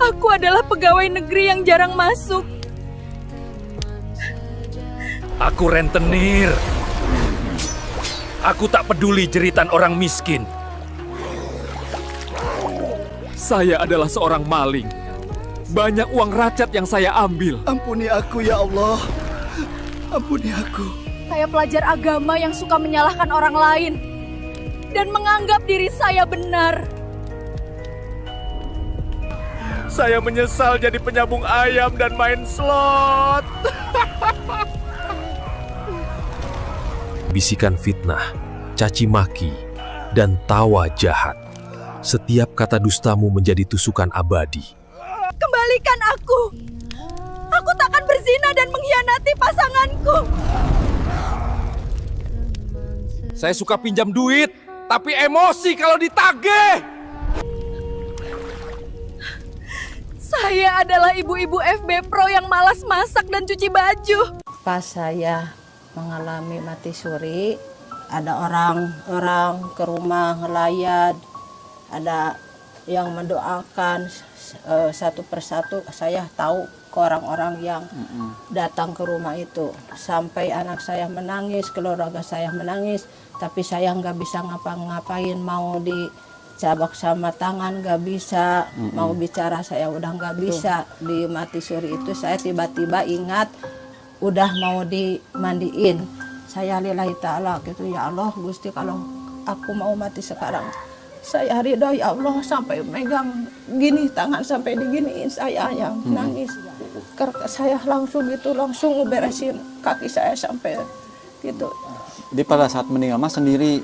Aku adalah pegawai negeri yang jarang masuk. Aku rentenir. Aku tak peduli jeritan orang miskin. Saya adalah seorang maling. Banyak uang racat yang saya ambil. Ampuni aku ya Allah. Ampuni aku. Saya pelajar agama yang suka menyalahkan orang lain dan menganggap diri saya benar. Saya menyesal jadi penyambung ayam dan main slot. Bisikan fitnah, caci maki, dan tawa jahat. Setiap kata dustamu menjadi tusukan abadi. Kembalikan aku. Aku takkan berzina dan mengkhianati pasanganku. Saya suka pinjam duit, tapi emosi kalau ditagih. Saya adalah ibu-ibu FB Pro yang malas masak dan cuci baju. Pas saya mengalami mati suri, ada orang-orang ke rumah ngelayat, ada yang mendoakan satu persatu. Saya tahu ke orang-orang yang datang ke rumah itu. Sampai anak saya menangis, keluarga saya menangis, tapi saya nggak bisa ngapa-ngapain, mau dicabak sama tangan nggak bisa, mau bicara saya udah nggak bisa. Di mati suri itu saya tiba-tiba ingat udah mau dimandiin. Saya lillahi ta'ala gitu, ya Allah Gusti, kalau aku mau mati sekarang, saya ridho ya Allah, sampai megang gini tangan sampai diginiin saya yang nangis. Saya langsung beresin kaki saya sampai gitu. Jadi pada saat meninggal Mas sendiri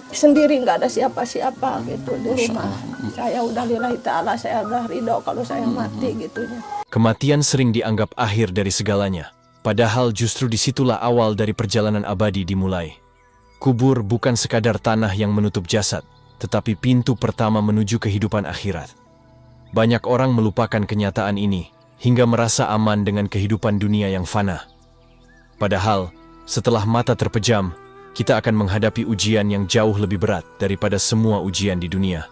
Nggak ada siapa-siapa gitu di rumah. Saya udah lillahi ta'ala, saya udah ridho kalau saya mati gitunya. Kematian sering dianggap akhir dari segalanya. Padahal justru disitulah awal dari perjalanan abadi dimulai. Kubur bukan sekadar tanah yang menutup jasad, tetapi pintu pertama menuju kehidupan akhirat. Banyak orang melupakan kenyataan ini, hingga merasa aman dengan kehidupan dunia yang fana. Padahal, setelah mata terpejam, kita akan menghadapi ujian yang jauh lebih berat daripada semua ujian di dunia.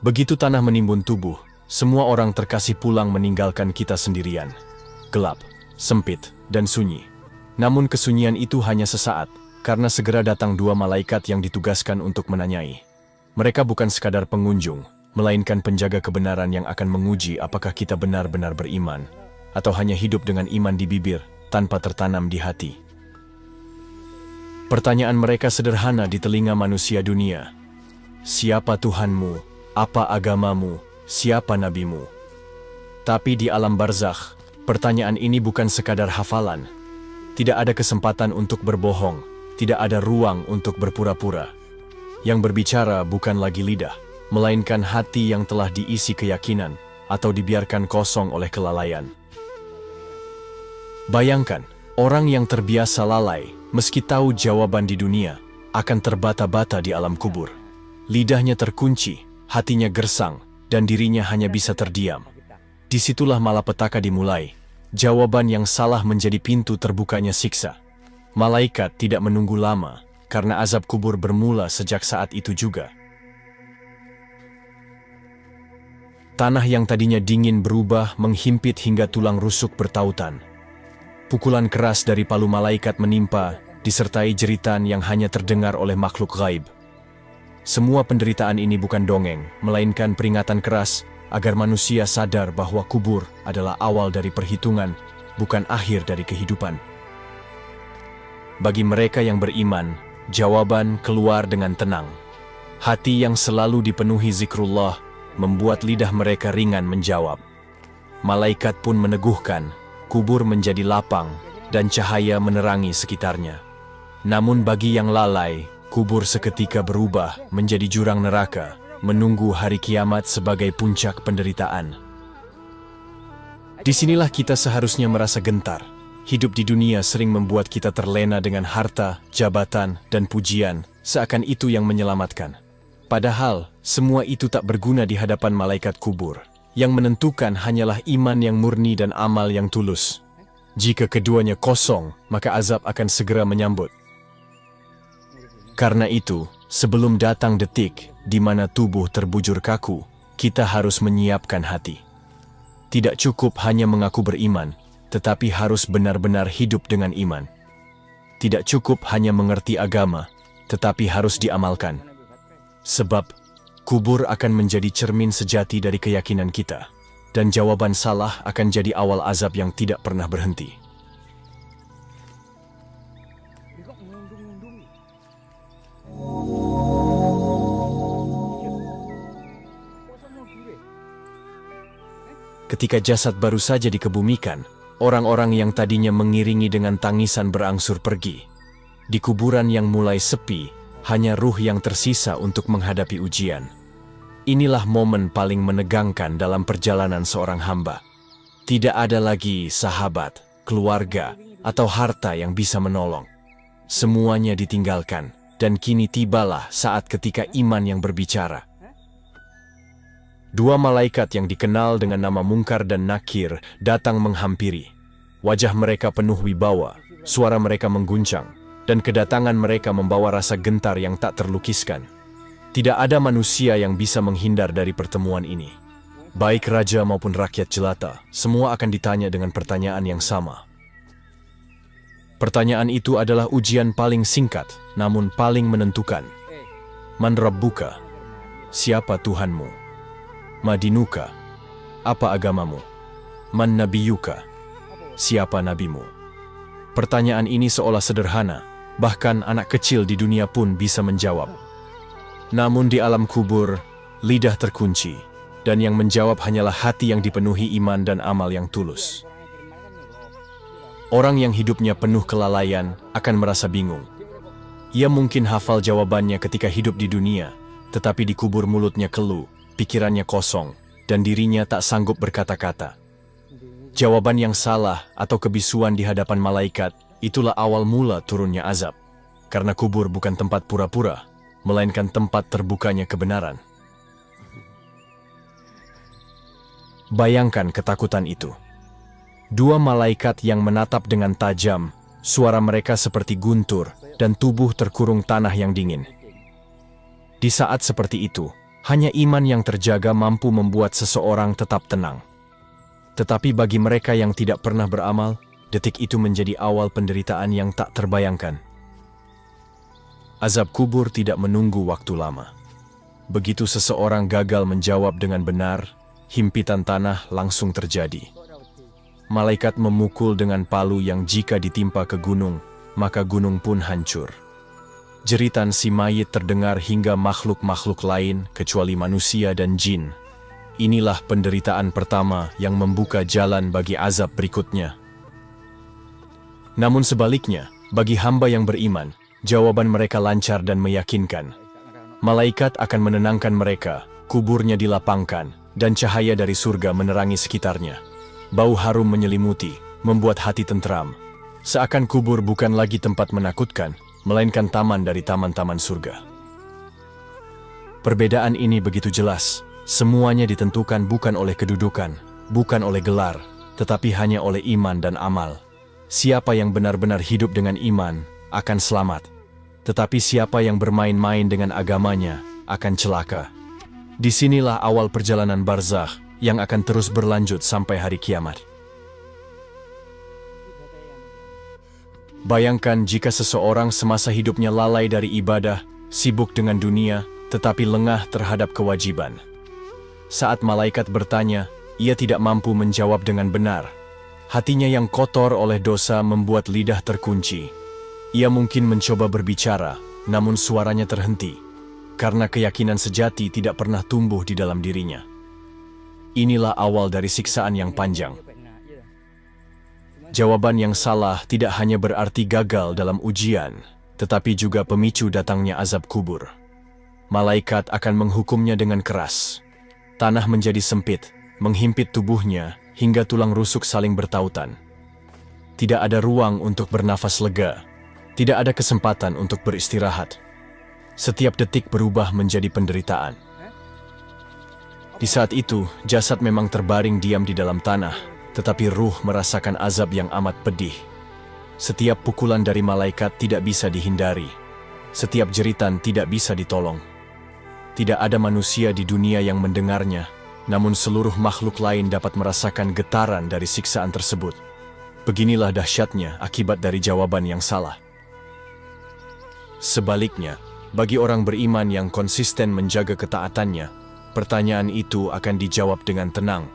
Begitu tanah menimbun tubuh, semua orang terkasih pulang meninggalkan kita sendirian. Gelap, sempit, dan sunyi. Namun kesunyian itu hanya sesaat, karena segera datang dua malaikat yang ditugaskan untuk menanyai. Mereka bukan sekadar pengunjung, melainkan penjaga kebenaran yang akan menguji apakah kita benar-benar beriman, atau hanya hidup dengan iman di bibir, tanpa tertanam di hati. Pertanyaan mereka sederhana di telinga manusia dunia. Siapa Tuhanmu? Apa agamamu? Siapa nabimu? Tapi di alam barzakh, pertanyaan ini bukan sekadar hafalan. Tidak ada kesempatan untuk berbohong, tidak ada ruang untuk berpura-pura. Yang berbicara bukan lagi lidah, melainkan hati yang telah diisi keyakinan atau dibiarkan kosong oleh kelalaian. Bayangkan, orang yang terbiasa lalai, meski tahu jawaban di dunia, akan terbata-bata di alam kubur. Lidahnya terkunci, hatinya gersang, dan dirinya hanya bisa terdiam. Disitulah malapetaka dimulai. Jawaban yang salah menjadi pintu terbukanya siksa. Malaikat tidak menunggu lama, karena azab kubur bermula sejak saat itu juga. Tanah yang tadinya dingin berubah menghimpit hingga tulang rusuk bertautan. Pukulan keras dari palu malaikat menimpa, disertai jeritan yang hanya terdengar oleh makhluk gaib. Semua penderitaan ini bukan dongeng, melainkan peringatan keras agar manusia sadar bahwa kubur adalah awal dari perhitungan, bukan akhir dari kehidupan. Bagi mereka yang beriman, jawaban keluar dengan tenang. Hati yang selalu dipenuhi zikrullah membuat lidah mereka ringan menjawab. Malaikat pun meneguhkan, kubur menjadi lapang dan cahaya menerangi sekitarnya. Namun bagi yang lalai, kubur seketika berubah menjadi jurang neraka, menunggu hari kiamat sebagai puncak penderitaan. Disinilah kita seharusnya merasa gentar. Hidup di dunia sering membuat kita terlena dengan harta, jabatan, dan pujian, seakan itu yang menyelamatkan. Padahal, semua itu tak berguna di hadapan malaikat kubur. Yang menentukan hanyalah iman yang murni dan amal yang tulus. Jika keduanya kosong, maka azab akan segera menyambut. Karena itu, sebelum datang detik di mana tubuh terbujur kaku, kita harus menyiapkan hati. Tidak cukup hanya mengaku beriman, tetapi harus benar-benar hidup dengan iman. Tidak cukup hanya mengerti agama, tetapi harus diamalkan. Sebab, kubur akan menjadi cermin sejati dari keyakinan kita, dan jawaban salah akan jadi awal azab yang tidak pernah berhenti. Ketika jasad baru saja dikebumikan, orang-orang yang tadinya mengiringi dengan tangisan berangsur pergi. Di kuburan yang mulai sepi, hanya ruh yang tersisa untuk menghadapi ujian. Inilah momen paling menegangkan dalam perjalanan seorang hamba. Tidak ada lagi sahabat, keluarga, atau harta yang bisa menolong. Semuanya ditinggalkan, dan kini tibalah saat ketika iman yang berbicara. Dua malaikat yang dikenal dengan nama Mungkar dan Nakir datang menghampiri. Wajah mereka penuh wibawa, suara mereka mengguncang, dan kedatangan mereka membawa rasa gentar yang tak terlukiskan. Tidak ada manusia yang bisa menghindar dari pertemuan ini. Baik raja maupun rakyat jelata, semua akan ditanya dengan pertanyaan yang sama. Pertanyaan itu adalah ujian paling singkat, namun paling menentukan. Man Rabbuka? Siapa Tuhanmu? Madinuka? Apa agamamu? Man Nabiyuka? Siapa nabimu? Pertanyaan ini seolah sederhana, bahkan anak kecil di dunia pun bisa menjawab. Namun di alam kubur, lidah terkunci, dan yang menjawab hanyalah hati yang dipenuhi iman dan amal yang tulus. Orang yang hidupnya penuh kelalaian akan merasa bingung. Ia mungkin hafal jawabannya ketika hidup di dunia, tetapi di kubur mulutnya keluh, pikirannya kosong, dan dirinya tak sanggup berkata-kata. Jawaban yang salah atau kebisuan di hadapan malaikat, itulah awal mula turunnya azab. Karena kubur bukan tempat pura-pura, melainkan tempat terbukanya kebenaran. Bayangkan ketakutan itu. Dua malaikat yang menatap dengan tajam, suara mereka seperti guntur, dan tubuh terkurung tanah yang dingin. Di saat seperti itu, hanya iman yang terjaga mampu membuat seseorang tetap tenang. Tetapi bagi mereka yang tidak pernah beramal, detik itu menjadi awal penderitaan yang tak terbayangkan. Azab kubur tidak menunggu waktu lama. Begitu seseorang gagal menjawab dengan benar, himpitan tanah langsung terjadi. Malaikat memukul dengan palu yang jika ditimpa ke gunung, maka gunung pun hancur. Jeritan si mayit terdengar hingga makhluk-makhluk lain kecuali manusia dan jin. Inilah penderitaan pertama yang membuka jalan bagi azab berikutnya. Namun sebaliknya, bagi hamba yang beriman, jawaban mereka lancar dan meyakinkan. Malaikat akan menenangkan mereka, kuburnya dilapangkan, dan cahaya dari surga menerangi sekitarnya. Bau harum menyelimuti, membuat hati tentram. Seakan kubur bukan lagi tempat menakutkan, melainkan taman dari taman-taman surga. Perbedaan ini begitu jelas. Semuanya ditentukan bukan oleh kedudukan, bukan oleh gelar, tetapi hanya oleh iman dan amal. Siapa yang benar-benar hidup dengan iman akan selamat, tetapi siapa yang bermain-main dengan agamanya akan celaka. Disinilah awal perjalanan barzakh yang akan terus berlanjut sampai hari kiamat. Bayangkan jika seseorang semasa hidupnya lalai dari ibadah, sibuk dengan dunia, tetapi lengah terhadap kewajiban. Saat malaikat bertanya, ia tidak mampu menjawab dengan benar. Hatinya yang kotor oleh dosa membuat lidah terkunci. Ia mungkin mencoba berbicara, namun suaranya terhenti, karena keyakinan sejati tidak pernah tumbuh di dalam dirinya. Inilah awal dari siksaan yang panjang. Jawaban yang salah tidak hanya berarti gagal dalam ujian, tetapi juga pemicu datangnya azab kubur. Malaikat akan menghukumnya dengan keras. Tanah menjadi sempit, menghimpit tubuhnya, hingga tulang rusuk saling bertautan. Tidak ada ruang untuk bernafas lega. Tidak ada kesempatan untuk beristirahat. Setiap detik berubah menjadi penderitaan. Di saat itu, jasad memang terbaring diam di dalam tanah, tetapi ruh merasakan azab yang amat pedih. Setiap pukulan dari malaikat tidak bisa dihindari. Setiap jeritan tidak bisa ditolong. Tidak ada manusia di dunia yang mendengarnya, namun seluruh makhluk lain dapat merasakan getaran dari siksaan tersebut. Beginilah dahsyatnya akibat dari jawaban yang salah. Sebaliknya, bagi orang beriman yang konsisten menjaga ketaatannya, pertanyaan itu akan dijawab dengan tenang.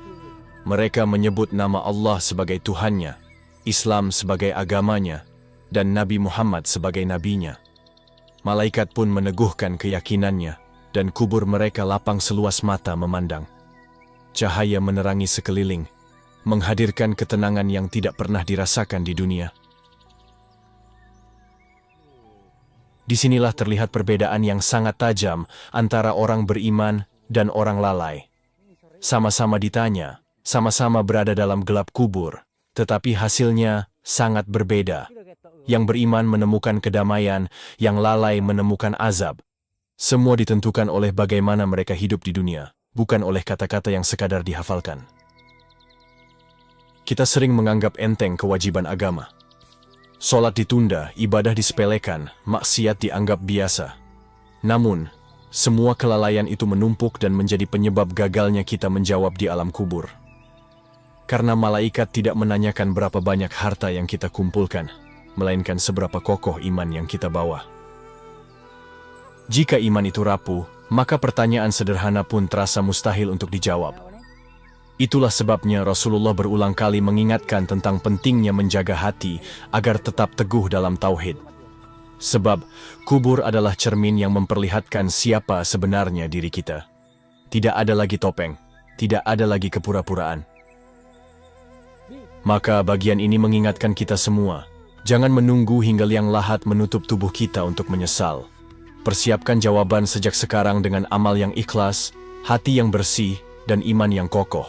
Mereka menyebut nama Allah sebagai Tuhannya, Islam sebagai agamanya, dan Nabi Muhammad sebagai nabinya. Malaikat pun meneguhkan keyakinannya, dan kubur mereka lapang seluas mata memandang. Cahaya menerangi sekeliling, menghadirkan ketenangan yang tidak pernah dirasakan di dunia. Disinilah terlihat perbedaan yang sangat tajam antara orang beriman dan orang lalai. Sama-sama ditanya, sama-sama berada dalam gelap kubur, tetapi hasilnya sangat berbeda. Yang beriman menemukan kedamaian, yang lalai menemukan azab. Semua ditentukan oleh bagaimana mereka hidup di dunia, bukan oleh kata-kata yang sekadar dihafalkan. Kita sering menganggap enteng kewajiban agama. Sholat ditunda, ibadah disepelekan, maksiat dianggap biasa. Namun, semua kelalaian itu menumpuk dan menjadi penyebab gagalnya kita menjawab di alam kubur. Karena malaikat tidak menanyakan berapa banyak harta yang kita kumpulkan, melainkan seberapa kokoh iman yang kita bawa. Jika iman itu rapuh, maka pertanyaan sederhana pun terasa mustahil untuk dijawab. Itulah sebabnya Rasulullah berulang kali mengingatkan tentang pentingnya menjaga hati agar tetap teguh dalam tauhid. Sebab kubur adalah cermin yang memperlihatkan siapa sebenarnya diri kita. Tidak ada lagi topeng, tidak ada lagi kepura-puraan. Maka bagian ini mengingatkan kita semua, jangan menunggu hingga liang lahat menutup tubuh kita untuk menyesal. Persiapkan jawaban sejak sekarang dengan amal yang ikhlas, hati yang bersih, dan iman yang kokoh.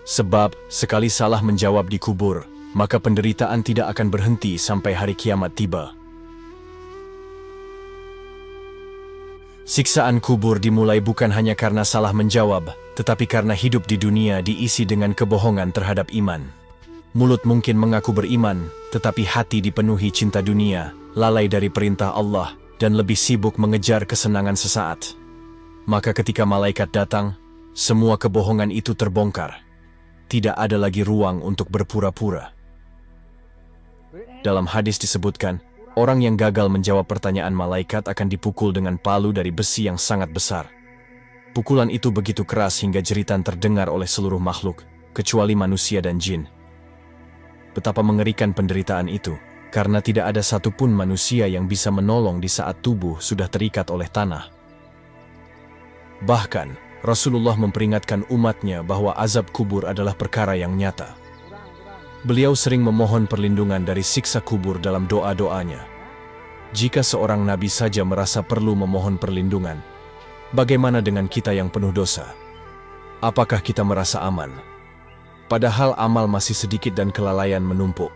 Sebab, sekali salah menjawab di kubur, maka penderitaan tidak akan berhenti sampai hari kiamat tiba. Siksaan kubur dimulai bukan hanya karena salah menjawab, tetapi karena hidup di dunia diisi dengan kebohongan terhadap iman. Mulut mungkin mengaku beriman, tetapi hati dipenuhi cinta dunia, lalai dari perintah Allah, dan lebih sibuk mengejar kesenangan sesaat. Maka ketika malaikat datang, semua kebohongan itu terbongkar. Tidak ada lagi ruang untuk berpura-pura. Dalam hadis disebutkan, orang yang gagal menjawab pertanyaan malaikat akan dipukul dengan palu dari besi yang sangat besar. Pukulan itu begitu keras hingga jeritan terdengar oleh seluruh makhluk, kecuali manusia dan jin. Betapa mengerikan penderitaan itu, karena tidak ada satupun manusia yang bisa menolong di saat tubuh sudah terikat oleh tanah. Bahkan, Rasulullah memperingatkan umatnya bahwa azab kubur adalah perkara yang nyata. Beliau sering memohon perlindungan dari siksa kubur dalam doa-doanya. Jika seorang nabi saja merasa perlu memohon perlindungan, bagaimana dengan kita yang penuh dosa? Apakah kita merasa aman? Padahal amal masih sedikit dan kelalaian menumpuk.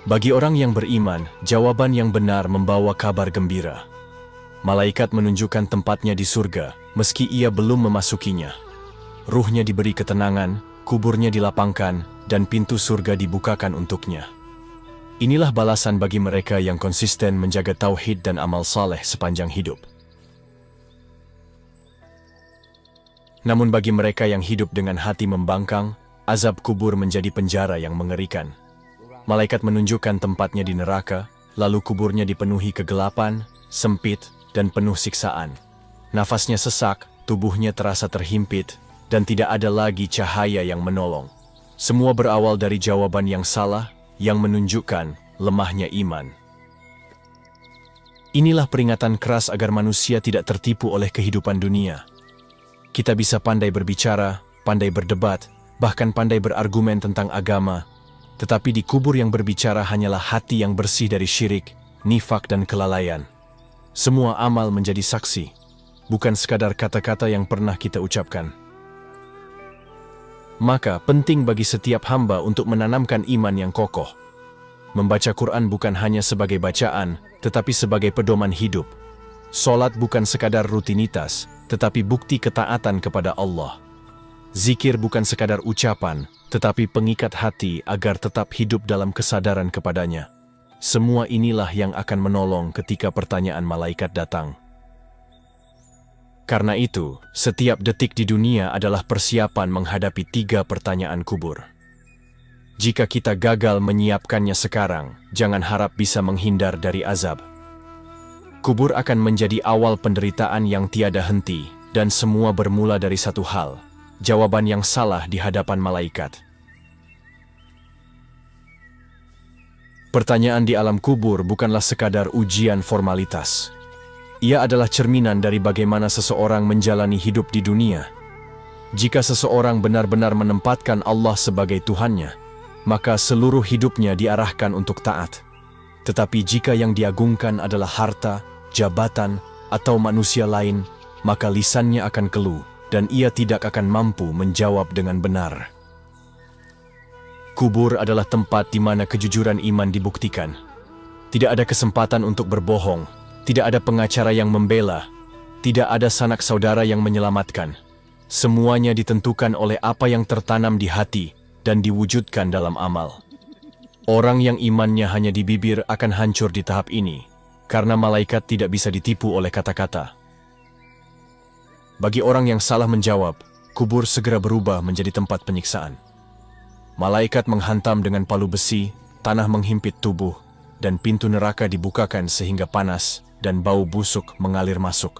Bagi orang yang beriman, jawaban yang benar membawa kabar gembira. Malaikat menunjukkan tempatnya di surga, meski ia belum memasukinya. Ruhnya diberi ketenangan, kuburnya dilapangkan, dan pintu surga dibukakan untuknya. Inilah balasan bagi mereka yang konsisten menjaga tauhid dan amal saleh sepanjang hidup. Namun bagi mereka yang hidup dengan hati membangkang, azab kubur menjadi penjara yang mengerikan. Malaikat menunjukkan tempatnya di neraka, lalu kuburnya dipenuhi kegelapan, sempit, dan penuh siksaan. Nafasnya sesak, tubuhnya terasa terhimpit, dan tidak ada lagi cahaya yang menolong. Semua berawal dari jawaban yang salah, yang menunjukkan lemahnya iman. Inilah peringatan keras agar manusia tidak tertipu oleh kehidupan dunia. Kita bisa pandai berbicara, pandai berdebat, bahkan pandai berargumen tentang agama, tetapi di kubur yang berbicara hanyalah hati yang bersih dari syirik, nifak, dan kelalaian. Semua amal menjadi saksi, bukan sekadar kata-kata yang pernah kita ucapkan. Maka penting bagi setiap hamba untuk menanamkan iman yang kokoh. Membaca Quran bukan hanya sebagai bacaan, tetapi sebagai pedoman hidup. Sholat bukan sekadar rutinitas, tetapi bukti ketaatan kepada Allah. Zikir bukan sekadar ucapan, tetapi pengikat hati agar tetap hidup dalam kesadaran kepadanya. Semua inilah yang akan menolong ketika pertanyaan malaikat datang. Karena itu, setiap detik di dunia adalah persiapan menghadapi 3 pertanyaan kubur. Jika kita gagal menyiapkannya sekarang, jangan harap bisa menghindar dari azab. Kubur akan menjadi awal penderitaan yang tiada henti, dan semua bermula dari satu hal, jawaban yang salah di hadapan malaikat. Pertanyaan di alam kubur bukanlah sekadar ujian formalitas. Ia adalah cerminan dari bagaimana seseorang menjalani hidup di dunia. Jika seseorang benar-benar menempatkan Allah sebagai Tuhannya, maka seluruh hidupnya diarahkan untuk taat. Tetapi jika yang diagungkan adalah harta, jabatan, atau manusia lain, maka lisannya akan keluh dan ia tidak akan mampu menjawab dengan benar. Kubur adalah tempat di mana kejujuran iman dibuktikan. Tidak ada kesempatan untuk berbohong, tidak ada pengacara yang membela, tidak ada sanak saudara yang menyelamatkan. Semuanya ditentukan oleh apa yang tertanam di hati dan diwujudkan dalam amal. Orang yang imannya hanya di bibir akan hancur di tahap ini, karena malaikat tidak bisa ditipu oleh kata-kata. Bagi orang yang salah menjawab, kubur segera berubah menjadi tempat penyiksaan. Malaikat menghantam dengan palu besi, tanah menghimpit tubuh, dan pintu neraka dibukakan sehingga panas dan bau busuk mengalir masuk.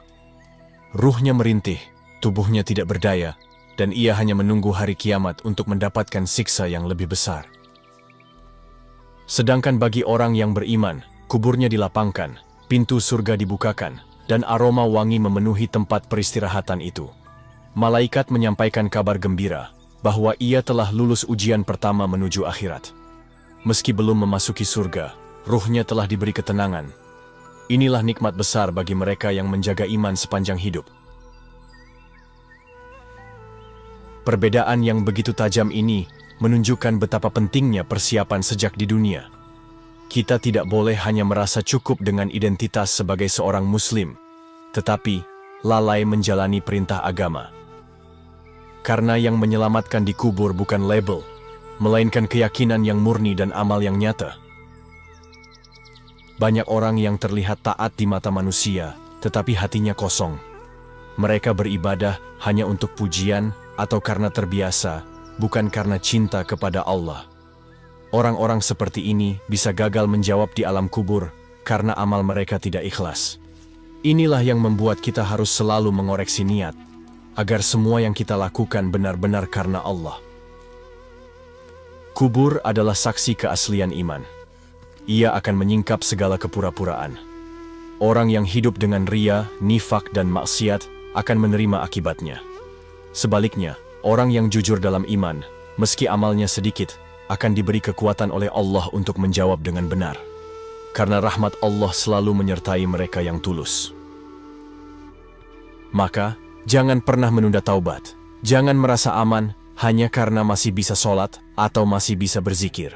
Ruhnya merintih, tubuhnya tidak berdaya, dan ia hanya menunggu hari kiamat untuk mendapatkan siksa yang lebih besar. Sedangkan bagi orang yang beriman, kuburnya dilapangkan, pintu surga dibukakan, dan aroma wangi memenuhi tempat peristirahatan itu. Malaikat menyampaikan kabar gembira bahwa ia telah lulus ujian pertama menuju akhirat. Meski belum memasuki surga, ruhnya telah diberi ketenangan. Inilah nikmat besar bagi mereka yang menjaga iman sepanjang hidup. Perbedaan yang begitu tajam ini menunjukkan betapa pentingnya persiapan sejak di dunia. Kita tidak boleh hanya merasa cukup dengan identitas sebagai seorang Muslim, tetapi lalai menjalani perintah agama. Karena yang menyelamatkan di kubur bukan label, melainkan keyakinan yang murni dan amal yang nyata. Banyak orang yang terlihat taat di mata manusia, tetapi hatinya kosong. Mereka beribadah hanya untuk pujian atau karena terbiasa, bukan karena cinta kepada Allah. Orang-orang seperti ini bisa gagal menjawab di alam kubur karena amal mereka tidak ikhlas. Inilah yang membuat kita harus selalu mengoreksi niat, agar semua yang kita lakukan benar-benar karena Allah. Kubur adalah saksi keaslian iman. Ia akan menyingkap segala kepura-puraan. Orang yang hidup dengan ria, nifak, dan maksiat akan menerima akibatnya. Sebaliknya, orang yang jujur dalam iman, meski amalnya sedikit, akan diberi kekuatan oleh Allah untuk menjawab dengan benar. Karena rahmat Allah selalu menyertai mereka yang tulus. Maka, jangan pernah menunda taubat. Jangan merasa aman hanya karena masih bisa sholat atau masih bisa berzikir.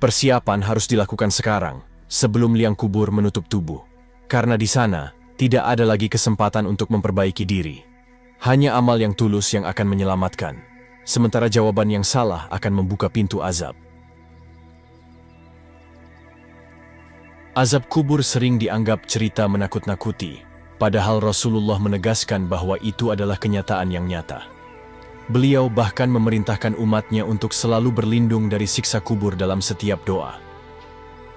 Persiapan harus dilakukan sekarang, sebelum liang kubur menutup tubuh. Karena di sana, tidak ada lagi kesempatan untuk memperbaiki diri. Hanya amal yang tulus yang akan menyelamatkan. Sementara jawaban yang salah akan membuka pintu azab. Azab kubur sering dianggap cerita menakut-nakuti. Padahal Rasulullah menegaskan bahwa itu adalah kenyataan yang nyata. Beliau bahkan memerintahkan umatnya untuk selalu berlindung dari siksa kubur dalam setiap doa.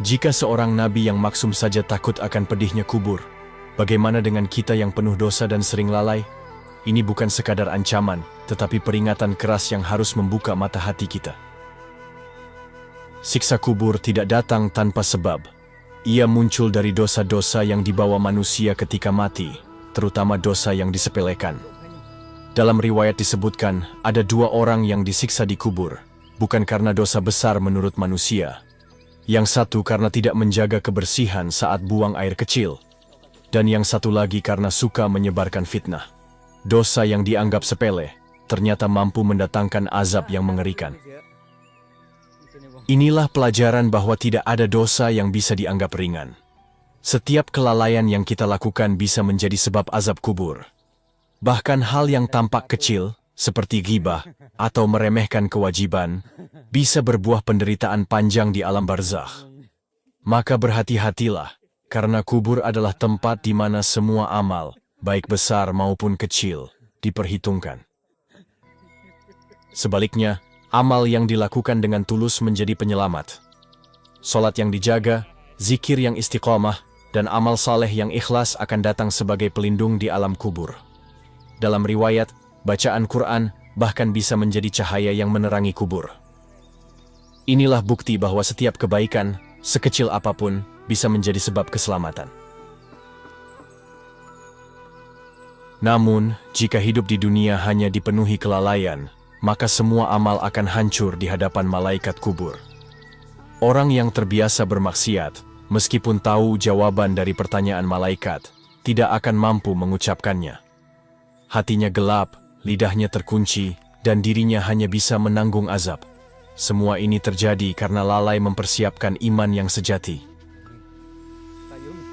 Jika seorang nabi yang maksum saja takut akan pedihnya kubur, bagaimana dengan kita yang penuh dosa dan sering lalai? Ini bukan sekadar ancaman, tetapi peringatan keras yang harus membuka mata hati kita. Siksa kubur tidak datang tanpa sebab. Ia muncul dari dosa-dosa yang dibawa manusia ketika mati, terutama dosa yang disepelekan. Dalam riwayat disebutkan, ada 2 orang yang disiksa di kubur, bukan karena dosa besar menurut manusia. Yang satu karena tidak menjaga kebersihan saat buang air kecil, dan yang satu lagi karena suka menyebarkan fitnah. Dosa yang dianggap sepele, ternyata mampu mendatangkan azab yang mengerikan. Inilah pelajaran bahwa tidak ada dosa yang bisa dianggap ringan. Setiap kelalaian yang kita lakukan bisa menjadi sebab azab kubur. Bahkan hal yang tampak kecil, seperti ghibah atau meremehkan kewajiban, bisa berbuah penderitaan panjang di alam barzakh. Maka berhati-hatilah, karena kubur adalah tempat di mana semua amal, baik besar maupun kecil, diperhitungkan. Sebaliknya, amal yang dilakukan dengan tulus menjadi penyelamat. Salat yang dijaga, zikir yang istiqomah, dan amal saleh yang ikhlas akan datang sebagai pelindung di alam kubur. Dalam riwayat, bacaan Quran bahkan bisa menjadi cahaya yang menerangi kubur. Inilah bukti bahwa setiap kebaikan, sekecil apapun, bisa menjadi sebab keselamatan. Namun, jika hidup di dunia hanya dipenuhi kelalaian, maka semua amal akan hancur di hadapan malaikat kubur. Orang yang terbiasa bermaksiat, meskipun tahu jawaban dari pertanyaan malaikat, tidak akan mampu mengucapkannya. Hatinya gelap, lidahnya terkunci, dan dirinya hanya bisa menanggung azab. Semua ini terjadi karena lalai mempersiapkan iman yang sejati.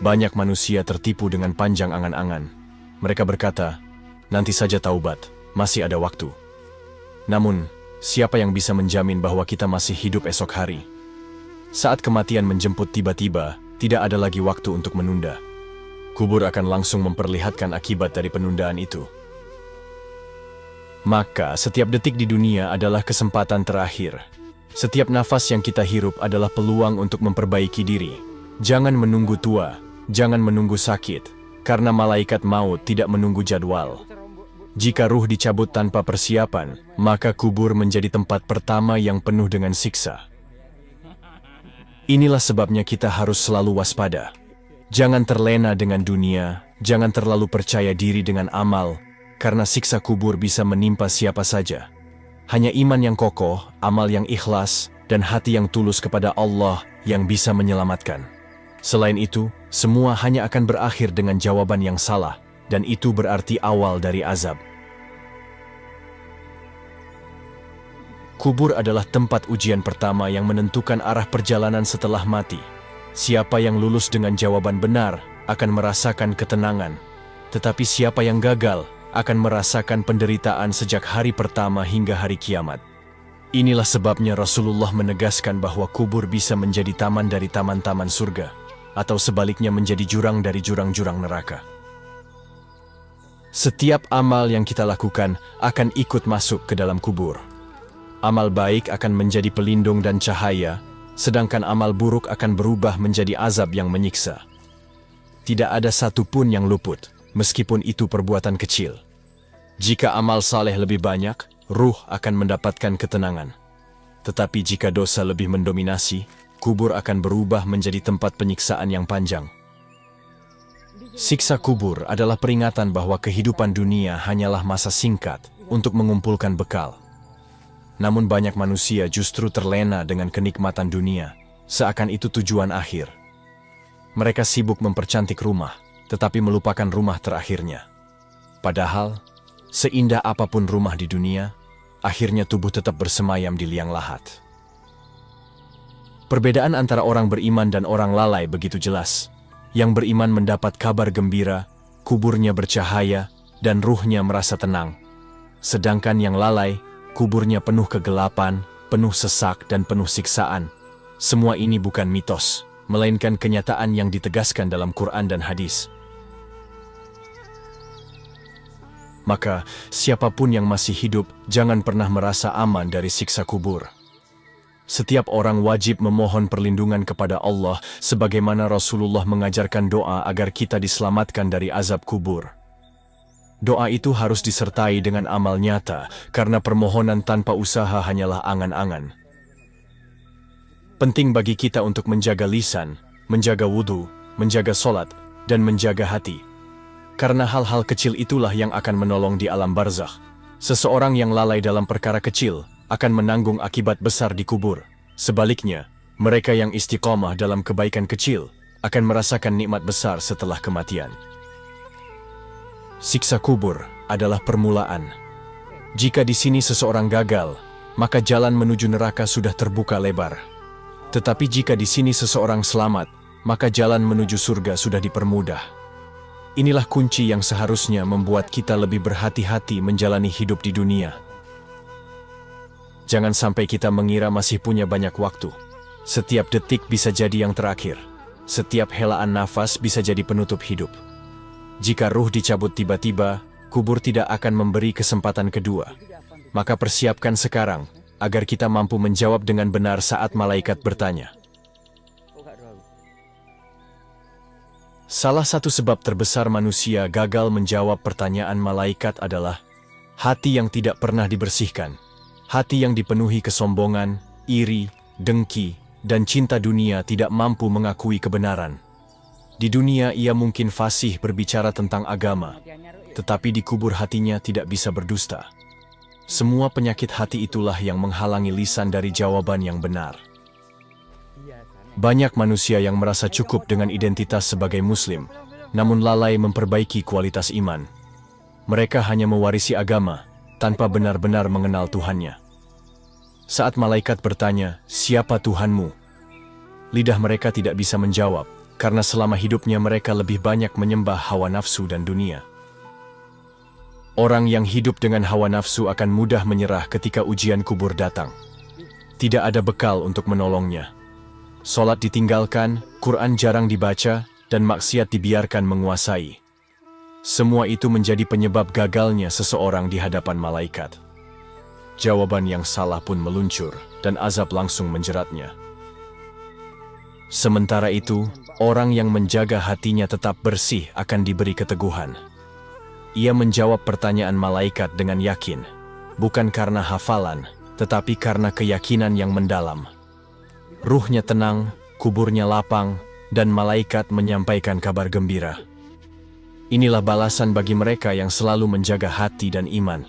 Banyak manusia tertipu dengan panjang angan-angan. Mereka berkata, nanti saja taubat, masih ada waktu. Namun, siapa yang bisa menjamin bahwa kita masih hidup esok hari? Saat kematian menjemput tiba-tiba, tidak ada lagi waktu untuk menunda. Kubur akan langsung memperlihatkan akibat dari penundaan itu. Maka, setiap detik di dunia adalah kesempatan terakhir. Setiap nafas yang kita hirup adalah peluang untuk memperbaiki diri. Jangan menunggu tua, jangan menunggu sakit, karena malaikat maut tidak menunggu jadwal. Jika ruh dicabut tanpa persiapan, maka kubur menjadi tempat pertama yang penuh dengan siksa. Inilah sebabnya kita harus selalu waspada. Jangan terlena dengan dunia, jangan terlalu percaya diri dengan amal, karena siksa kubur bisa menimpa siapa saja. Hanya iman yang kokoh, amal yang ikhlas, dan hati yang tulus kepada Allah yang bisa menyelamatkan. Selain itu, semua hanya akan berakhir dengan jawaban yang salah, dan itu berarti awal dari azab. Kubur adalah tempat ujian pertama yang menentukan arah perjalanan setelah mati. Siapa yang lulus dengan jawaban benar akan merasakan ketenangan, tetapi siapa yang gagal akan merasakan penderitaan sejak hari pertama hingga hari kiamat. Inilah sebabnya Rasulullah menegaskan bahwa kubur bisa menjadi taman dari taman-taman surga, atau sebaliknya menjadi jurang dari jurang-jurang neraka. Setiap amal yang kita lakukan akan ikut masuk ke dalam kubur. Amal baik akan menjadi pelindung dan cahaya, sedangkan amal buruk akan berubah menjadi azab yang menyiksa. Tidak ada satupun yang luput, meskipun itu perbuatan kecil. Jika amal saleh lebih banyak, ruh akan mendapatkan ketenangan. Tetapi jika dosa lebih mendominasi, kubur akan berubah menjadi tempat penyiksaan yang panjang. Siksa kubur adalah peringatan bahwa kehidupan dunia hanyalah masa singkat untuk mengumpulkan bekal. Namun banyak manusia justru terlena dengan kenikmatan dunia, seakan itu tujuan akhir. Mereka sibuk mempercantik rumah, tetapi melupakan rumah terakhirnya. Padahal, seindah apapun rumah di dunia, akhirnya tubuh tetap bersemayam di liang lahat. Perbedaan antara orang beriman dan orang lalai begitu jelas. Yang beriman mendapat kabar gembira, kuburnya bercahaya, dan ruhnya merasa tenang. Sedangkan yang lalai, kuburnya penuh kegelapan, penuh sesak, dan penuh siksaan. Semua ini bukan mitos, melainkan kenyataan yang ditegaskan dalam Quran dan hadis. Maka, siapapun yang masih hidup, jangan pernah merasa aman dari siksa kubur. Setiap orang wajib memohon perlindungan kepada Allah, sebagaimana Rasulullah mengajarkan doa agar kita diselamatkan dari azab kubur. Doa itu harus disertai dengan amal nyata, karena permohonan tanpa usaha hanyalah angan-angan. Penting bagi kita untuk menjaga lisan, menjaga wudhu, menjaga solat, dan menjaga hati. Karena hal-hal kecil itulah yang akan menolong di alam barzakh. Seseorang yang lalai dalam perkara kecil akan menanggung akibat besar di kubur. Sebaliknya, mereka yang istiqomah dalam kebaikan kecil akan merasakan nikmat besar setelah kematian. Siksa kubur adalah permulaan. Jika di sini seseorang gagal, maka jalan menuju neraka sudah terbuka lebar. Tetapi jika di sini seseorang selamat, maka jalan menuju surga sudah dipermudah. Inilah kunci yang seharusnya membuat kita lebih berhati-hati menjalani hidup di dunia. Jangan sampai kita mengira masih punya banyak waktu. Setiap detik bisa jadi yang terakhir. Setiap helaan nafas bisa jadi penutup hidup. Jika ruh dicabut tiba-tiba, kubur tidak akan memberi kesempatan kedua. Maka persiapkan sekarang, agar kita mampu menjawab dengan benar saat malaikat bertanya. Salah satu sebab terbesar manusia gagal menjawab pertanyaan malaikat adalah hati yang tidak pernah dibersihkan, hati yang dipenuhi kesombongan, iri, dengki, dan cinta dunia tidak mampu mengakui kebenaran. Di dunia ia mungkin fasih berbicara tentang agama, tetapi di kubur hatinya tidak bisa berdusta. Semua penyakit hati itulah yang menghalangi lisan dari jawaban yang benar. Banyak manusia yang merasa cukup dengan identitas sebagai Muslim, namun lalai memperbaiki kualitas iman. Mereka hanya mewarisi agama, tanpa benar-benar mengenal Tuhannya. Saat malaikat bertanya, "Siapa Tuhanmu?" lidah mereka tidak bisa menjawab, karena selama hidupnya mereka lebih banyak menyembah hawa nafsu dan dunia. Orang yang hidup dengan hawa nafsu akan mudah menyerah ketika ujian kubur datang. Tidak ada bekal untuk menolongnya. Solat ditinggalkan, Quran jarang dibaca, dan maksiat dibiarkan menguasai. Semua itu menjadi penyebab gagalnya seseorang di hadapan malaikat. Jawaban yang salah pun meluncur, dan azab langsung menjeratnya. Sementara itu, orang yang menjaga hatinya tetap bersih akan diberi keteguhan. Ia menjawab pertanyaan malaikat dengan yakin, bukan karena hafalan, tetapi karena keyakinan yang mendalam. Ruhnya tenang, kuburnya lapang, dan malaikat menyampaikan kabar gembira. Inilah balasan bagi mereka yang selalu menjaga hati dan iman.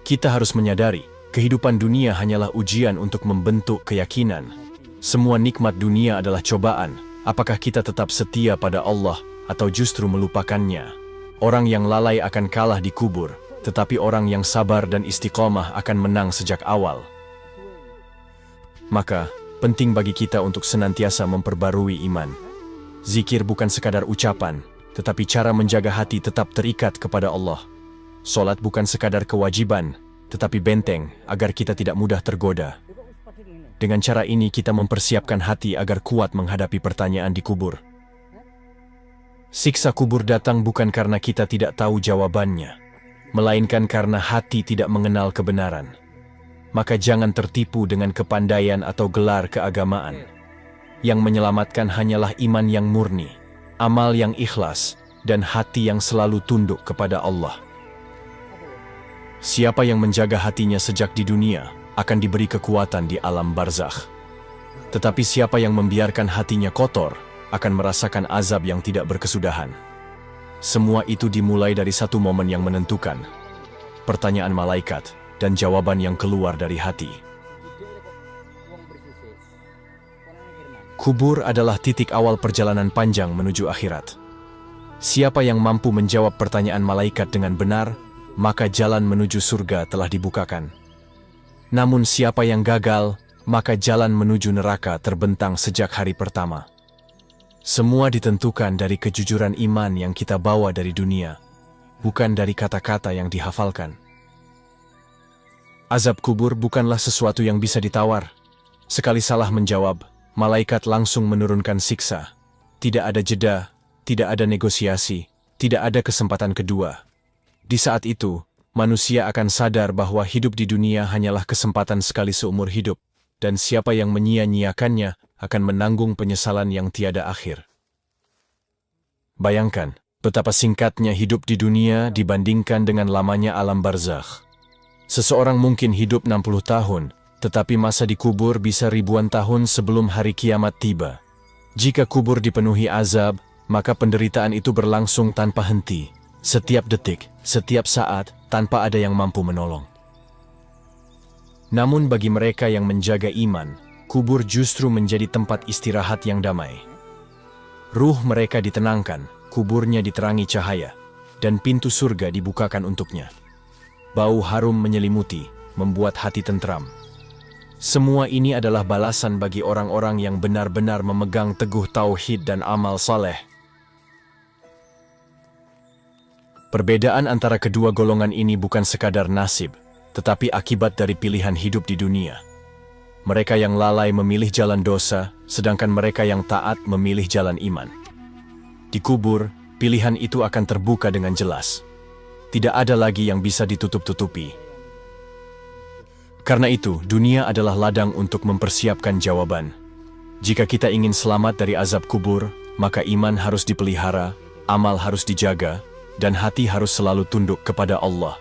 Kita harus menyadari, kehidupan dunia hanyalah ujian untuk membentuk keyakinan. Semua nikmat dunia adalah cobaan. Apakah kita tetap setia pada Allah atau justru melupakannya? Orang yang lalai akan kalah di kubur, tetapi orang yang sabar dan istiqomah akan menang sejak awal. Maka, penting bagi kita untuk senantiasa memperbarui iman. Zikir bukan sekadar ucapan, tetapi cara menjaga hati tetap terikat kepada Allah. Solat bukan sekadar kewajiban, tetapi benteng agar kita tidak mudah tergoda. Dengan cara ini kita mempersiapkan hati agar kuat menghadapi pertanyaan di kubur. Siksa kubur datang bukan karena kita tidak tahu jawabannya, melainkan karena hati tidak mengenal kebenaran. Maka jangan tertipu dengan kepandaian atau gelar keagamaan. Yang menyelamatkan hanyalah iman yang murni, amal yang ikhlas, dan hati yang selalu tunduk kepada Allah. Siapa yang menjaga hatinya sejak di dunia, akan diberi kekuatan di alam barzakh. Tetapi siapa yang membiarkan hatinya kotor, akan merasakan azab yang tidak berkesudahan. Semua itu dimulai dari satu momen yang menentukan. Pertanyaan malaikat, dan jawaban yang keluar dari hati. Kubur adalah titik awal perjalanan panjang menuju akhirat. Siapa yang mampu menjawab pertanyaan malaikat dengan benar, maka jalan menuju surga telah dibukakan. Namun siapa yang gagal, maka jalan menuju neraka terbentang sejak hari pertama. Semua ditentukan dari kejujuran iman yang kita bawa dari dunia, bukan dari kata-kata yang dihafalkan. Azab kubur bukanlah sesuatu yang bisa ditawar. Sekali salah menjawab, malaikat langsung menurunkan siksa. Tidak ada jeda, tidak ada negosiasi, tidak ada kesempatan kedua. Di saat itu, manusia akan sadar bahwa hidup di dunia hanyalah kesempatan sekali seumur hidup, dan siapa yang menyia-nyiakannya akan menanggung penyesalan yang tiada akhir. Bayangkan, betapa singkatnya hidup di dunia dibandingkan dengan lamanya alam barzakh. Seseorang mungkin hidup 60 tahun, tetapi masa di kubur bisa ribuan tahun sebelum hari kiamat tiba. Jika kubur dipenuhi azab, maka penderitaan itu berlangsung tanpa henti. Setiap detik, setiap saat, tanpa ada yang mampu menolong. Namun bagi mereka yang menjaga iman, kubur justru menjadi tempat istirahat yang damai. Ruh mereka ditenangkan, kuburnya diterangi cahaya, dan pintu surga dibukakan untuknya. Bau harum menyelimuti, membuat hati tentram. Semua ini adalah balasan bagi orang-orang yang benar-benar memegang teguh tauhid dan amal saleh. Perbedaan antara kedua golongan ini bukan sekadar nasib, tetapi akibat dari pilihan hidup di dunia. Mereka yang lalai memilih jalan dosa, sedangkan mereka yang taat memilih jalan iman. Dikubur, pilihan itu akan terbuka dengan jelas. Tidak ada lagi yang bisa ditutup-tutupi. Karena itu, dunia adalah ladang untuk mempersiapkan jawaban. Jika kita ingin selamat dari azab kubur, maka iman harus dipelihara, amal harus dijaga, dan hati harus selalu tunduk kepada Allah.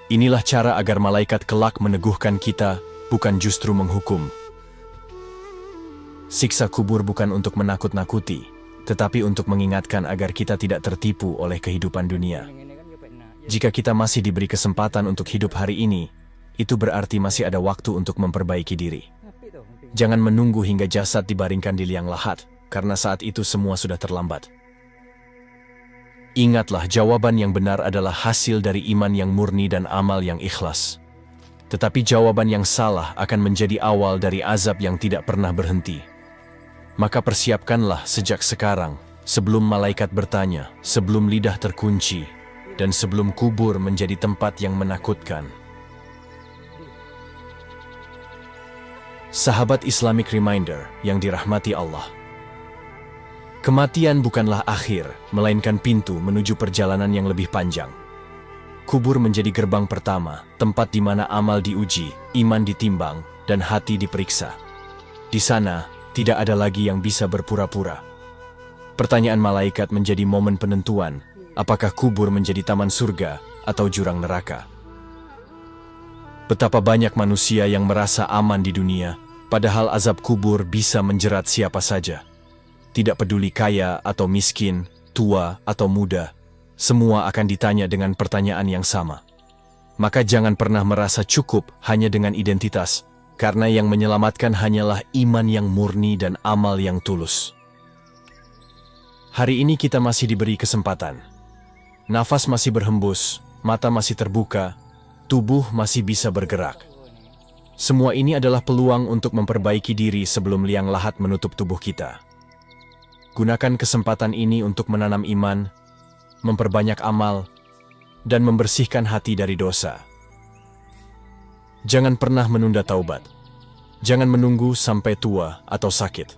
Inilah cara agar malaikat kelak meneguhkan kita, bukan justru menghukum. Siksa kubur bukan untuk menakut-nakuti, tetapi untuk mengingatkan agar kita tidak tertipu oleh kehidupan dunia. Jika kita masih diberi kesempatan untuk hidup hari ini, itu berarti masih ada waktu untuk memperbaiki diri. Jangan menunggu hingga jasad dibaringkan di liang lahat, karena saat itu semua sudah terlambat. Ingatlah, jawaban yang benar adalah hasil dari iman yang murni dan amal yang ikhlas. Tetapi jawaban yang salah akan menjadi awal dari azab yang tidak pernah berhenti. Maka persiapkanlah sejak sekarang, sebelum malaikat bertanya, sebelum lidah terkunci, dan sebelum kubur menjadi tempat yang menakutkan. Sahabat Islamic Reminder yang dirahmati Allah. Kematian bukanlah akhir, melainkan pintu menuju perjalanan yang lebih panjang. Kubur menjadi gerbang pertama, tempat di mana amal diuji, iman ditimbang, dan hati diperiksa. Di sana, tidak ada lagi yang bisa berpura-pura. Pertanyaan malaikat menjadi momen penentuan, apakah kubur menjadi taman surga atau jurang neraka. Betapa banyak manusia yang merasa aman di dunia, padahal azab kubur bisa menjerat siapa saja. Tidak peduli kaya atau miskin, tua atau muda, semua akan ditanya dengan pertanyaan yang sama. Maka jangan pernah merasa cukup hanya dengan identitas, karena yang menyelamatkan hanyalah iman yang murni dan amal yang tulus. Hari ini kita masih diberi kesempatan. Nafas masih berhembus, mata masih terbuka, tubuh masih bisa bergerak. Semua ini adalah peluang untuk memperbaiki diri sebelum liang lahat menutup tubuh kita. Gunakan kesempatan ini untuk menanam iman, memperbanyak amal, dan membersihkan hati dari dosa. Jangan pernah menunda taubat. Jangan menunggu sampai tua atau sakit.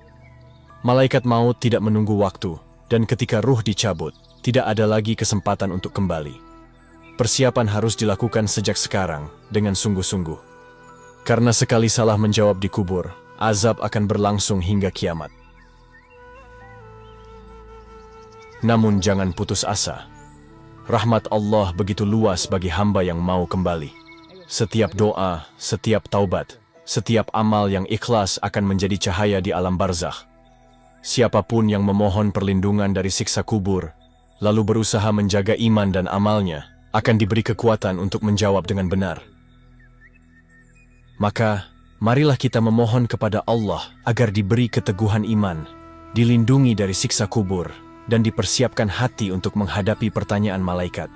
Malaikat maut tidak menunggu waktu, dan ketika ruh dicabut, tidak ada lagi kesempatan untuk kembali. Persiapan harus dilakukan sejak sekarang dengan sungguh-sungguh. Karena sekali salah menjawab di kubur, azab akan berlangsung hingga kiamat. Namun jangan putus asa. Rahmat Allah begitu luas bagi hamba yang mau kembali. Setiap doa, setiap taubat, setiap amal yang ikhlas akan menjadi cahaya di alam barzakh. Siapapun yang memohon perlindungan dari siksa kubur, lalu berusaha menjaga iman dan amalnya, akan diberi kekuatan untuk menjawab dengan benar. Maka, marilah kita memohon kepada Allah agar diberi keteguhan iman, dilindungi dari siksa kubur, dan dipersiapkan hati untuk menghadapi pertanyaan malaikat.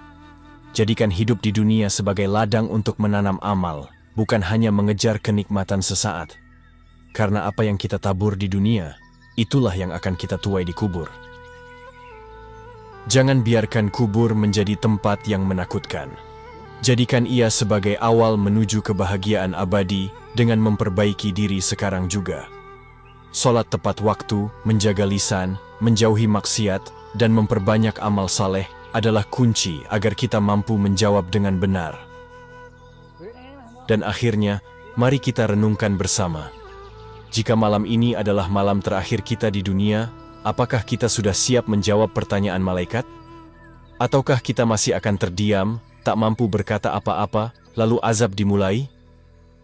Jadikan hidup di dunia sebagai ladang untuk menanam amal, bukan hanya mengejar kenikmatan sesaat. Karena apa yang kita tabur di dunia, itulah yang akan kita tuai di kubur. Jangan biarkan kubur menjadi tempat yang menakutkan. Jadikan ia sebagai awal menuju kebahagiaan abadi dengan memperbaiki diri sekarang juga. Sholat tepat waktu, menjaga lisan, menjauhi maksiat, dan memperbanyak amal saleh adalah kunci agar kita mampu menjawab dengan benar. Dan akhirnya, mari kita renungkan bersama. Jika malam ini adalah malam terakhir kita di dunia, apakah kita sudah siap menjawab pertanyaan malaikat? Ataukah kita masih akan terdiam, tak mampu berkata apa-apa, lalu azab dimulai?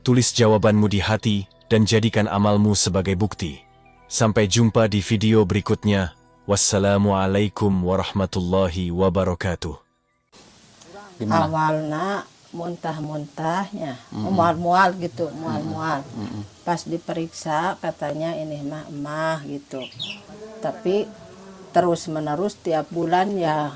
Tulis jawabanmu di hati, dan jadikan amalmu sebagai bukti. Sampai jumpa di video berikutnya. Wassalamualaikum warahmatullahi wabarakatuh. Gimana? Awalnya muntah-muntahnya, mual-mual gitu, mual-mual. Pas diperiksa katanya ini mah gitu. Tapi terus-menerus tiap bulan ya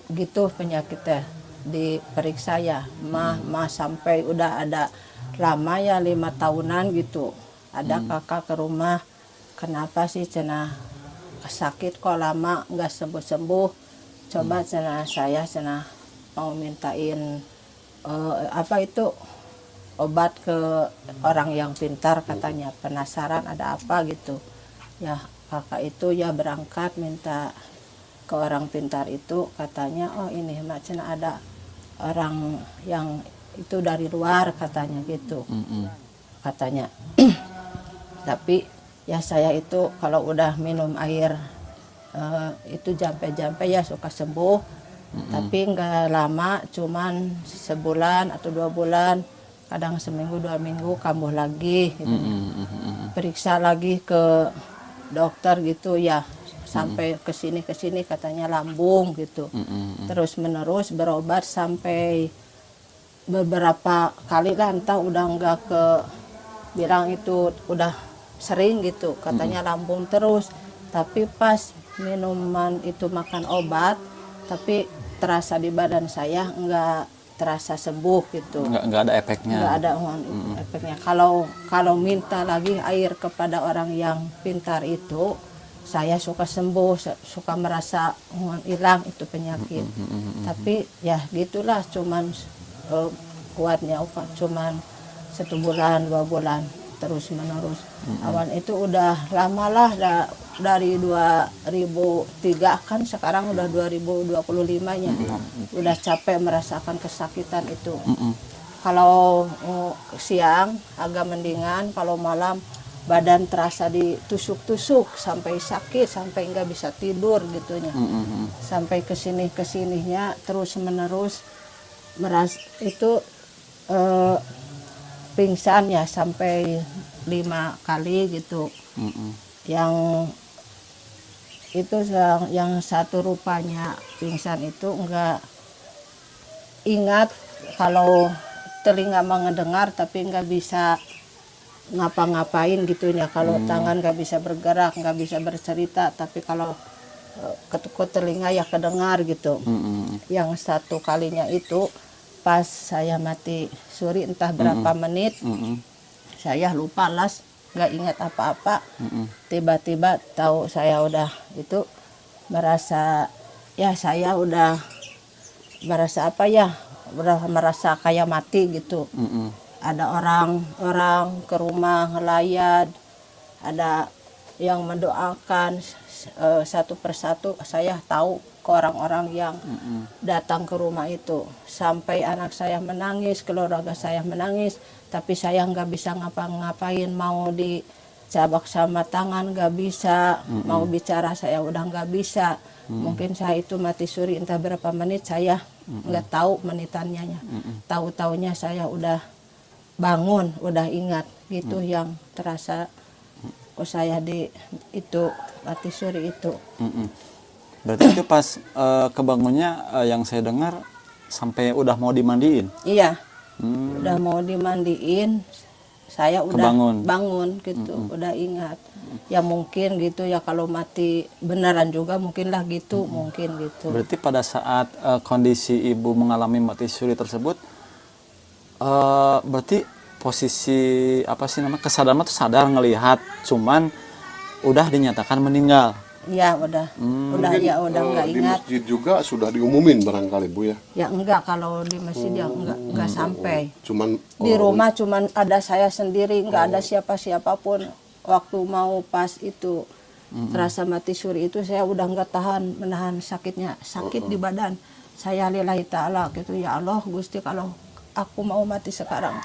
gitu penyakitnya diperiksa ya, mah sampai udah ada lama ya 5 tahunan gitu. Ada kakak ke rumah, kenapa sih cenah sakit kok lama nggak sembuh-sembuh? Coba cenah saya cenah mau mintain apa itu obat ke orang yang pintar katanya, penasaran ada apa gitu. Ya kakak itu ya berangkat minta ke orang pintar itu, katanya oh ini macam ada orang yang itu dari luar katanya gitu. Katanya. Tapi ya saya itu kalau udah minum air itu jampe-jampe ya suka sembuh. Tapi nggak lama, cuman sebulan atau 2 bulan, kadang seminggu 2 minggu kambuh lagi gitu. Periksa lagi ke dokter gitu ya, sampai ke sini katanya lambung gitu. Terus menerus berobat sampai beberapa kali lah, entah udah nggak ke bilang itu udah sering gitu, katanya lambung terus. Tapi pas minuman itu makan obat, tapi terasa di badan saya nggak terasa sembuh gitu. Nggak ada efeknya. Nggak ada efeknya. Kalau minta lagi air kepada orang yang pintar itu, saya suka sembuh, suka merasa hilang itu penyakit. Tapi ya gitulah, cuman kuatnya cuman 1 bulan 2 bulan terus menerus. Awan itu udah lama lah, dari 2003 kan sekarang udah 2025-nya. Udah capek merasakan kesakitan itu. Kalau siang agak mendingan, kalau malam badan terasa ditusuk-tusuk sampai sakit, sampai nggak bisa tidur gitunya. Sampai kesininya terus menerus itu pingsan ya sampai 5 kali gitu. Yang itu yang satu rupanya pingsan itu nggak ingat, kalau telinga mendengar tapi nggak bisa ngapa-ngapain gitunya. Kalau tangan nggak bisa bergerak, nggak bisa bercerita, tapi kalau ketukut telinga ya kedengar gitu. Yang satu kalinya itu pas saya mati suri, entah berapa menit, saya lupa las, nggak ingat apa-apa. Tiba-tiba tahu saya udah itu merasa ya, saya udah merasa apa ya, udah merasa kayak mati gitu. Ada orang ke rumah ngelayat, ada yang mendoakan satu persatu. Saya tahu ke orang-orang yang datang ke rumah itu, sampai anak saya menangis, keluarga saya menangis, tapi saya nggak bisa ngapa-ngapain, mau dicabak sama tangan nggak bisa, mau bicara saya udah nggak bisa. Mungkin saya itu mati suri entah berapa menit, saya nggak tahu menitannya. Tahu-taunya saya udah bangun, udah ingat gitu. Yang terasa kok saya di itu mati suri itu. Berarti itu pas kebangunnya yang saya dengar sampai udah mau dimandiin. Iya, udah mau dimandiin, saya udah bangun gitu, udah ingat. Ya mungkin gitu ya, kalau mati beneran juga mungkinlah gitu, mungkin gitu. Berarti pada saat kondisi ibu mengalami mati suri tersebut, berarti posisi apa sih namanya, kesadaran itu sadar ngelihat, cuman udah dinyatakan meninggal. Ya udah ya udah nggak ingat. Di masjid juga sudah diumumin barangkali Bu ya? Ya enggak, kalau di masjid ya enggak sampai. Cuman di rumah cuman ada saya sendiri, nggak ada siapa-siapapun. Waktu mau pas itu terasa mati suri itu, saya udah nggak tahan menahan sakitnya, sakit di badan. Saya lillahi ta'ala gitu, ya Allah Gusti, kalau aku mau mati sekarang,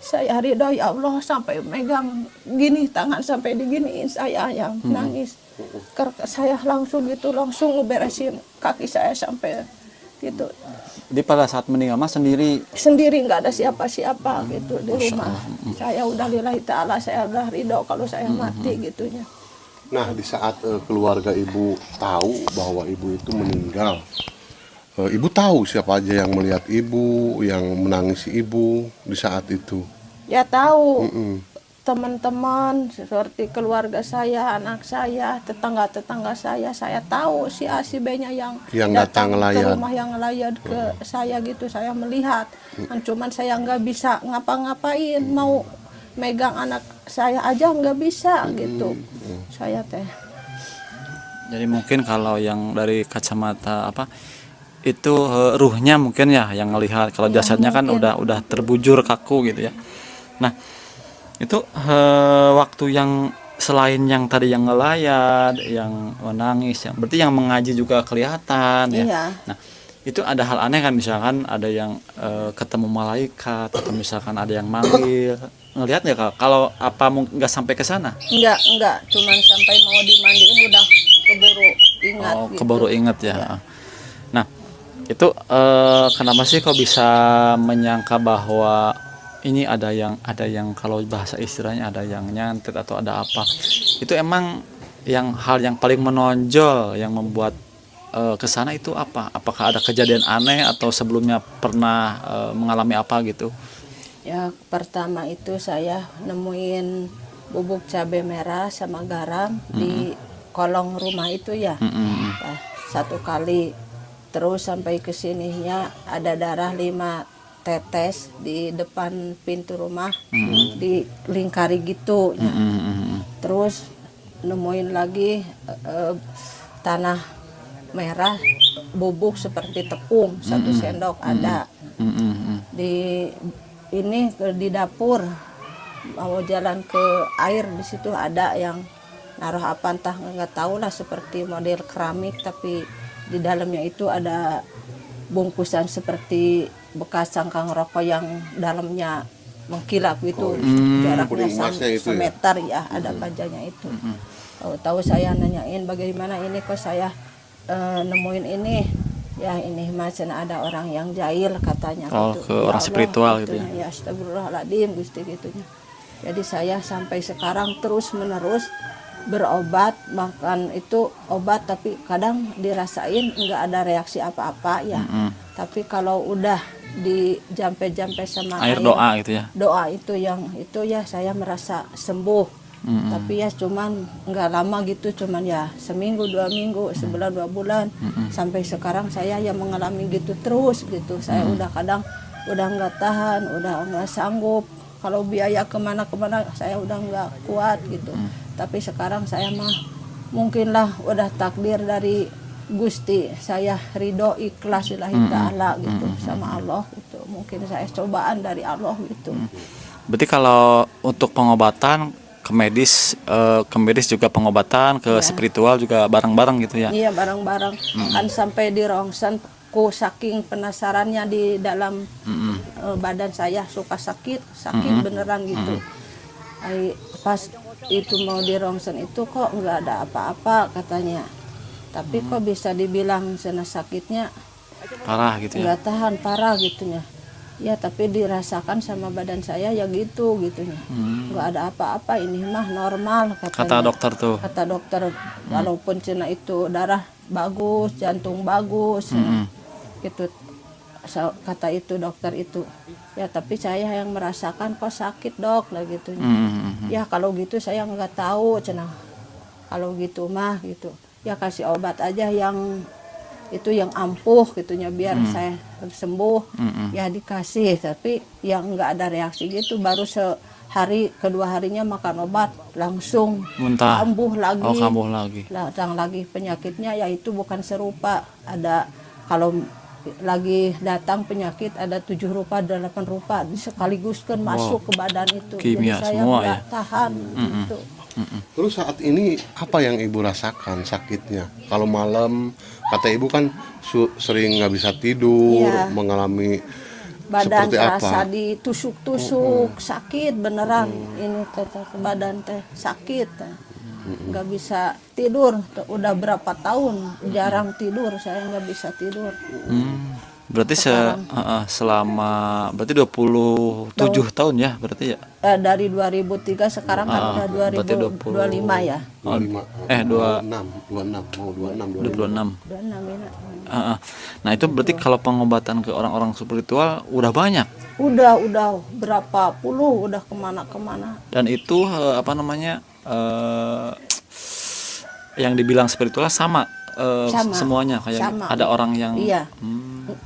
saya ridho ya Allah, sampai megang gini tangan sampai diginiin saya yang nangis. Saya langsung ngeberesin kaki saya sampai gitu. Jadi pada saat meninggal mas sendiri nggak ada siapa-siapa gitu di rumah. Saya udah lillahi ta'ala, saya udah ridho kalau saya mati gitunya. Nah di saat keluarga ibu tahu bahwa ibu itu meninggal, ibu tahu siapa aja yang melihat ibu, yang menangisi ibu di saat itu? Ya tahu. Teman-teman seperti keluarga saya, anak saya, tetangga-tetangga saya tahu si A si B-nya yang datang ke rumah, yang ngelayat ke saya gitu, saya melihat. Cuman saya nggak bisa ngapa-ngapain, mau megang anak saya aja nggak bisa gitu. Saya teh. Jadi mungkin kalau yang dari kacamata apa itu ruhnya mungkin ya yang ngelihat, kalau jasadnya kan udah terbujur kaku gitu ya. Nah, itu waktu yang selain yang tadi yang ngelayat, yang menangis, yang berarti yang mengaji juga kelihatan ya. Iya. Nah, itu ada hal aneh kan, misalkan ada yang ketemu malaikat atau misalkan ada yang manggil. Ngelihat nggak Kak? Kalau apa nggak sampai ke sana? Enggak, cuman sampai mau dimandiin udah keburu ingat Oh, gitu. keburu inget ya. Iya. Nah, itu kenapa sih kok bisa menyangka bahwa ini ada yang kalau bahasa istilahnya ada yang nyantet atau ada apa? Itu emang yang hal yang paling menonjol yang membuat ke sana itu apa? Apakah ada kejadian aneh atau sebelumnya pernah mengalami apa gitu? Ya, pertama itu saya nemuin bubuk cabai merah sama garam di kolong rumah itu ya. Nah, satu kali. Terus sampai ke sininya ada darah 5 tetes di depan pintu rumah, dilingkari gitu. Ya. Terus nemuin lagi tanah merah bubuk seperti tepung 1 sendok ada. Di dapur mau jalan ke air, di situ ada yang naruh apa entah nggak tahu lah, seperti model keramik tapi di dalamnya itu ada bungkusan seperti bekas cangkang rokok yang dalamnya mengkilap gitu. Jaraknya Puding emasnya itu ya? semeter ya, ada panjangnya itu. Tahu saya nanyain bagaimana ini kok saya nemuin ini. Ya ini macam ada orang yang jahil katanya Oh, gitu. ke Ya orang Allah, spiritual gitu gitunya. Ya astagfirullahaladzim Gusti gitunya. Jadi saya sampai sekarang terus menerus berobat, makan itu obat tapi kadang dirasain nggak ada reaksi apa-apa ya. Tapi kalau udah dijampe-jampe sama Air doa gitu ya. doa itu yang itu ya saya merasa sembuh. Tapi ya cuman nggak lama gitu, cuman ya seminggu 2 minggu, sebulan 2 bulan, sampai sekarang saya yang mengalami gitu terus gitu. Saya udah kadang udah nggak tahan, udah nggak sanggup. Kalau biaya kemana-kemana saya udah nggak kuat gitu. Tapi sekarang saya mah mungkinlah udah takdir dari Gusti, saya ridho ikhlas lillahi ta'ala gitu sama Allah gitu. Mungkin saya cobaan dari Allah gitu. Berarti kalau untuk pengobatan ke medis juga pengobatan, ke spiritual juga bareng-bareng gitu ya. Iya barang-barang kan sampai di rongsen ku saking penasarannya di dalam badan saya suka sakit beneran gitu. Pas itu mau di rongsen itu kok nggak ada apa-apa katanya. Tapi kok bisa dibilang sana sakitnya Parah gitu ya. nggak tahan parah gitunya. Ya tapi dirasakan sama badan saya ya gitu gitunya. Nggak ada apa-apa, ini mah normal katanya. Kata dokter tuh. Kata dokter walaupun cina itu darah bagus, jantung bagus gitu. Kata itu dokter itu. Ya tapi saya yang merasakan kok sakit dok lah gitu. Ya kalau gitu saya nggak tahu cina. Kalau gitu mah gitu. Ya kasih obat aja yang itu yang ampuh gitunya biar saya sembuh. Ya dikasih tapi yang nggak ada reaksi gitu, baru sehari kedua harinya makan obat langsung Muntah. kambuh lagi. Oh, kambuh lagi. Datang lagi penyakitnya yaitu bukan serupa, ada kalau lagi datang penyakit ada 7 rupa 8 rupa sekaligus kan masuk ke badan itu. Kimia jadi saya semua nggak ya? tahan gitu. Terus saat ini apa yang ibu rasakan sakitnya? Kalau malam kata ibu kan sering nggak bisa tidur, Iya. mengalami Badan seperti terasa apa? ditusuk-tusuk, sakit beneran. Ini teh badan teh sakit. Nggak bisa tidur. Udah berapa tahun jarang tidur, saya nggak bisa tidur. Berarti selama berarti 27 tahun ya berarti ya. Dari 2003 sekarang kan udah berarti 2025 ya. 26. 26 ini. Nah, itu berarti kalau pengobatan ke orang-orang spiritual udah banyak. Udah berapa puluh, udah kemana-kemana. Dan itu yang dibilang spiritual sama, Sama. semuanya kayak Sama. ada orang yang Iya.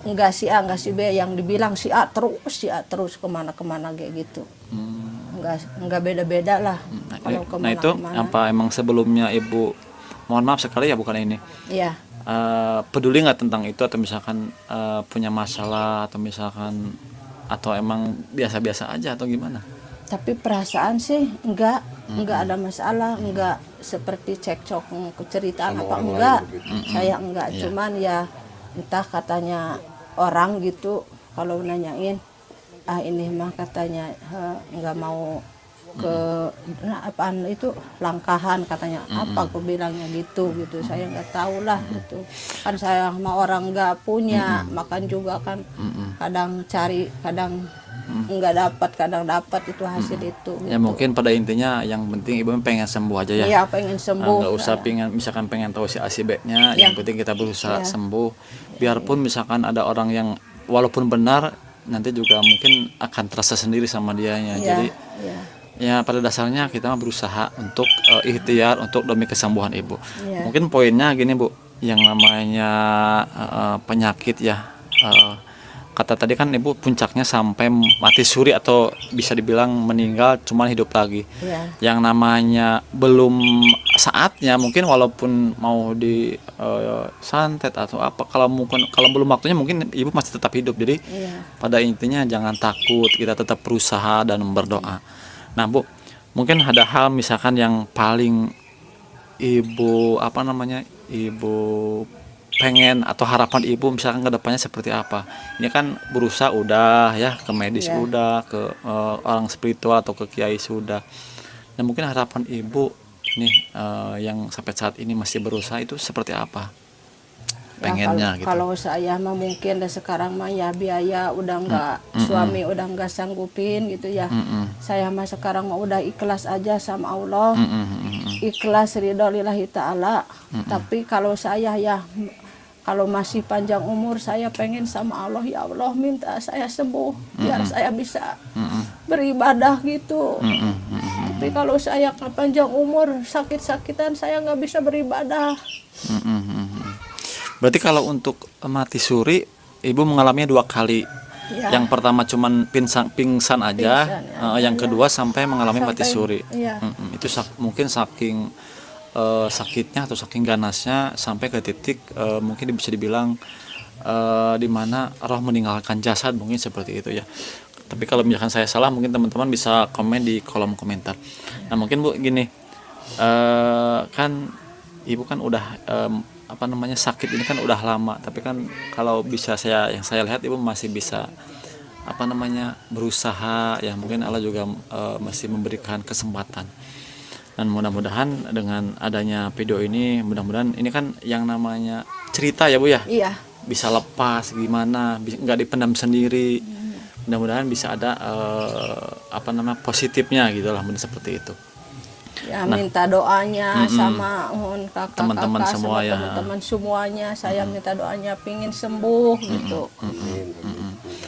Enggak si A, enggak si B, yang dibilang si A terus kemana-kemana kayak gitu. Enggak beda-beda lah kalau Nah, itu kemana-kemana. apa emang sebelumnya ibu, mohon maaf sekali ya bukan ini, Iya. peduli nggak tentang itu atau misalkan punya masalah atau misalkan atau emang biasa-biasa aja atau gimana? Tapi perasaan sih enggak Enggak ada masalah, enggak seperti cekcok keceritaan Sama apa orang enggak. lain begitu. Saya enggak, cuman ya entah katanya orang gitu kalau nanyain, ini mah katanya enggak mau ke apaan itu langkahan katanya, apa aku bilangnya gitu saya nggak tahu lah gitu kan, saya sama orang nggak punya makan juga kan, kadang cari kadang nggak dapat, kadang dapat itu hasil itu gitu. Ya mungkin pada intinya yang penting ibu pengen sembuh aja ya. Iya, pengen sembuh. Nggak usah misalkan pengen tahu si ACB-nya, yang penting kita berusaha sembuh. Biarpun misalkan ada orang yang walaupun benar nanti juga mungkin akan terasa sendiri sama dianya. Jadi ya pada dasarnya kita berusaha untuk ikhtiar untuk demi kesembuhan ibu. Mungkin poinnya gini Bu, yang namanya penyakit ya, kata tadi kan ibu puncaknya sampai mati suri atau bisa dibilang meninggal cuman hidup lagi. Yang namanya belum saatnya, mungkin walaupun mau di santet atau apa, kalau belum waktunya mungkin ibu masih tetap hidup. Jadi pada intinya jangan takut, kita tetap berusaha dan berdoa. Nah Bu, mungkin ada hal misalkan yang paling ibu ibu pengen atau harapan ibu misalkan ke depannya seperti apa? Ini kan berusaha udah ya, ke medis udah, ke orang spiritual atau ke kiai sudah. Dan mungkin harapan ibu nih yang sampai saat ini masih berusaha itu seperti apa? Pengennya ya, gitu. kalau saya mah mungkin sekarang mah ya biaya udah nggak, suami udah nggak sanggupin gitu ya. Saya mah sekarang mah udah ikhlas aja sama Allah, ikhlas ridho lillahi ta'ala. Tapi kalau saya ya, kalau masih panjang umur saya pengen sama Allah, ya Allah minta saya sembuh biar saya bisa beribadah gitu. Tapi kalau saya panjang umur sakit-sakitan saya nggak bisa beribadah. Berarti kalau untuk mati suri ibu mengalaminya 2 kali. Yang pertama cuman pingsan aja, yang kedua sampai mengalami mati suri. Itu mungkin saking sakitnya atau saking ganasnya sampai ke titik mungkin bisa dibilang di mana roh meninggalkan jasad, mungkin seperti itu ya. Tapi kalau misalkan saya salah mungkin teman-teman bisa komen di kolom komentar. Nah mungkin Bu gini, kan ibu kan udah sakit ini kan udah lama, tapi kan kalau bisa yang saya lihat ibu masih bisa berusaha ya, mungkin Allah juga masih memberikan kesempatan. Dan mudah-mudahan dengan adanya video ini, mudah-mudahan ini kan yang namanya cerita ya Bu ya, bisa lepas gimana, nggak dipendam sendiri. Mudah-mudahan bisa ada positifnya gitulah, benar seperti itu. Ya minta doanya sama kakak-kakak, teman-teman semua ya, teman-teman semuanya, saya minta doanya pingin sembuh gitu.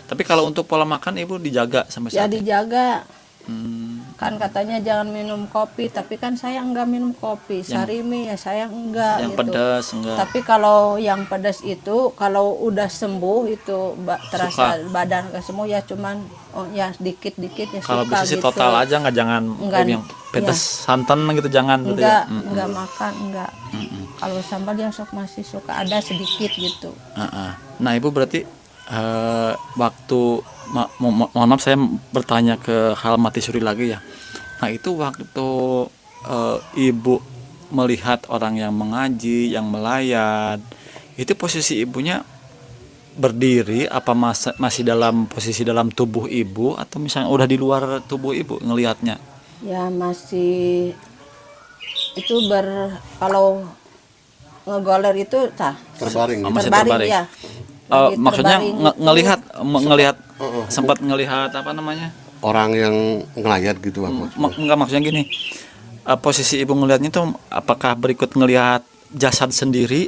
Tapi kalau untuk pola makan ibu dijaga sampai saat ya dijaga. Kan katanya jangan minum kopi, tapi kan saya enggak minum kopi. Sarimi ya saya enggak. Yang gitu. pedas enggak. Tapi kalau yang pedas itu kalau udah sembuh itu terasa badan ke sembuh ya, cuman ya dikit-dikit ya kalau suka bisa sih gitu. total aja jangan yang pedas santan gitu, jangan gitu ya. Enggak makan, enggak. Kalau sambal ya masih suka ada sedikit gitu. Nah ibu berarti waktu mohon maaf saya bertanya ke hal mati suri lagi ya. Nah itu waktu ibu melihat orang yang mengaji, yang melayat, itu posisi ibunya berdiri apa masih dalam posisi dalam tubuh ibu, atau misalnya udah di luar tubuh ibu ngelihatnya? Ya masih itu kalau ngegoler itu terbaring. Terbaring ya. Maksudnya ngelihat sempat ngelihat orang yang ngelayat gitu enggak, maksudnya gini, posisi ibu ngelihatnya itu apakah berikut ngelihat jasad sendiri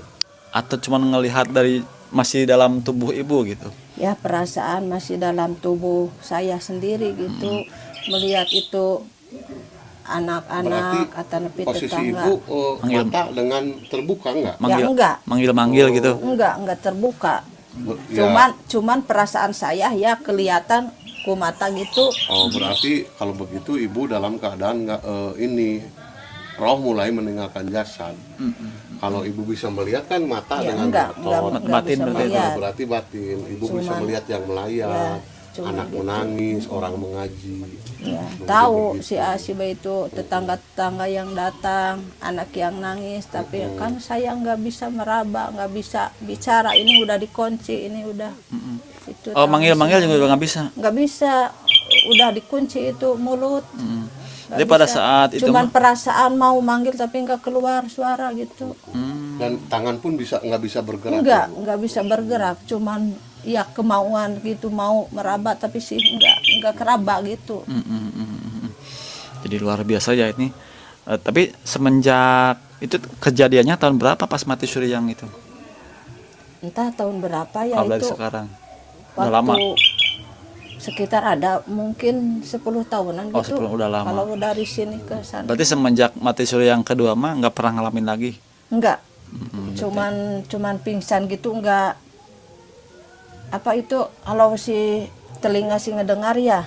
atau cuma ngelihat dari masih dalam tubuh ibu gitu? Ya perasaan masih dalam tubuh saya sendiri gitu, melihat itu anak-anak atau nepi posisi tetangga. Ibu mata dengan terbuka enggak? Manggil gitu? Enggak terbuka. Cuman perasaan saya ya kelihatan ku mata gitu. Oh berarti kalau begitu ibu dalam keadaan nggak roh mulai meninggalkan jasad. Kalau ibu bisa melihat kan mata Ya, dengan enggak batin bisa melihat. berarti batin. Ibu bisa melihat yang melayat. langsung anak gitu. menangis, orang mengaji. Ya, Mungkin tahu begitu. si Asiba itu tetangga-tetangga yang datang, anak yang nangis, tapi kan saya nggak bisa meraba, nggak bisa bicara. Ini udah dikunci, ini udah. Itu Oh, manggil-manggil juga nggak bisa. nggak bisa, udah dikunci itu mulut. Nggak Jadi pada bisa. saat itu cuman mah- perasaan mau manggil tapi nggak keluar suara gitu. Dan tangan pun nggak bisa bergerak. Nggak bisa bergerak, cuman ya kemauan gitu mau meraba tapi sih nggak keraba gitu. Jadi luar biasa ya ini. Tapi semenjak itu kejadiannya tahun berapa pas mati suri yang itu? Entah tahun berapa ya Kalau dari itu. sekarang. Udah Waktu lama. sekitar ada mungkin 10 tahunan Oh, gitu. 10 udah lama. Kalau dari sini ke sana. Berarti semenjak mati suri yang kedua mah nggak pernah ngalamin lagi. Enggak. Cuman pingsan gitu enggak. Apa itu kalau si telinga si ngedengar ya.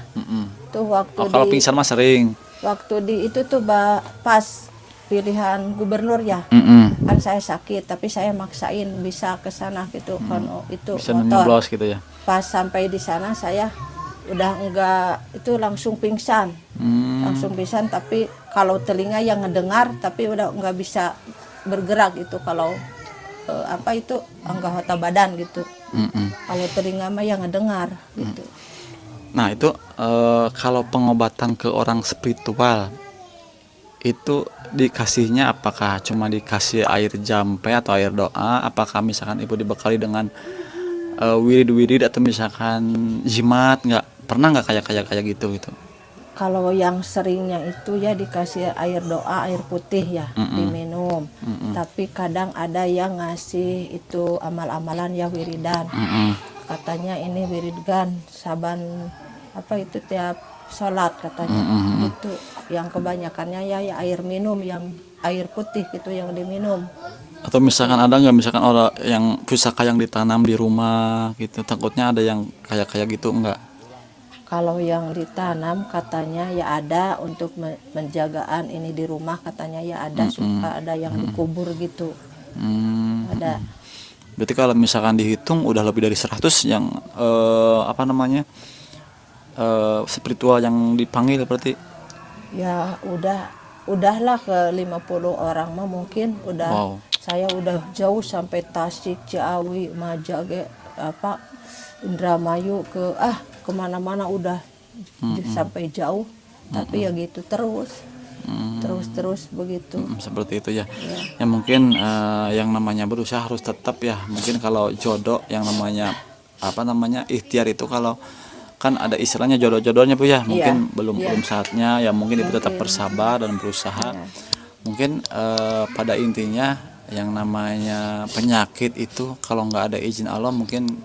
Tuh waktu Oh, kalau di pingsan mah sering. waktu di itu tuh pas pilihan gubernur ya. Kan saya sakit tapi saya maksain bisa ke sana gitu kan itu Bisa motor. nyoblos gitu ya. Pas sampai di sana saya udah enggak itu langsung pingsan. Langsung pingsan tapi kalau telinga yang ngedengar tapi udah enggak bisa bergerak gitu kalau apa itu anggota badan gitu. Kalau telinga mah yang ngedengar gitu. Nah itu kalau pengobatan ke orang spiritual itu dikasihnya apakah cuma dikasih air jampe atau air doa? Apakah misalkan ibu dibekali dengan wirid-wirid atau misalkan jimat? Nggak pernah nggak kayak gitu gitu? Kalau yang seringnya itu ya dikasih air doa, air putih ya diminum. Tapi kadang ada yang ngasih itu amal-amalan ya wiridan. Katanya ini wiridan saban apa itu tiap sholat katanya gitu. Yang kebanyakannya ya air minum yang air putih gitu yang diminum. Atau misalkan ada nggak misalkan orang yang pusaka yang ditanam di rumah gitu, takutnya ada yang kayak gitu enggak? Kalau yang ditanam katanya ya ada untuk menjagaan ini di rumah katanya ya ada suka ada yang dikubur gitu. Ada. Berarti kalau misalkan dihitung udah lebih dari 100 yang apa namanya spiritual yang dipanggil berarti. Ya udahlah ke 50 orang mah mungkin udah. Wow. Saya udah jauh sampai Tasik, Ciawi, Majage, apa Indramayu kemana-mana udah sampai jauh. Tapi ya gitu terus begitu. Seperti itu ya. Ya mungkin yang namanya berusaha harus tetap ya. Mungkin kalau jodoh yang namanya apa namanya ikhtiar itu kalau kan ada istilahnya jodoh-jodohnya Bu ya. Mungkin belum saatnya ya mungkin itu tetap bersabar dan berusaha. Mungkin pada intinya yang namanya penyakit itu kalau nggak ada izin Allah mungkin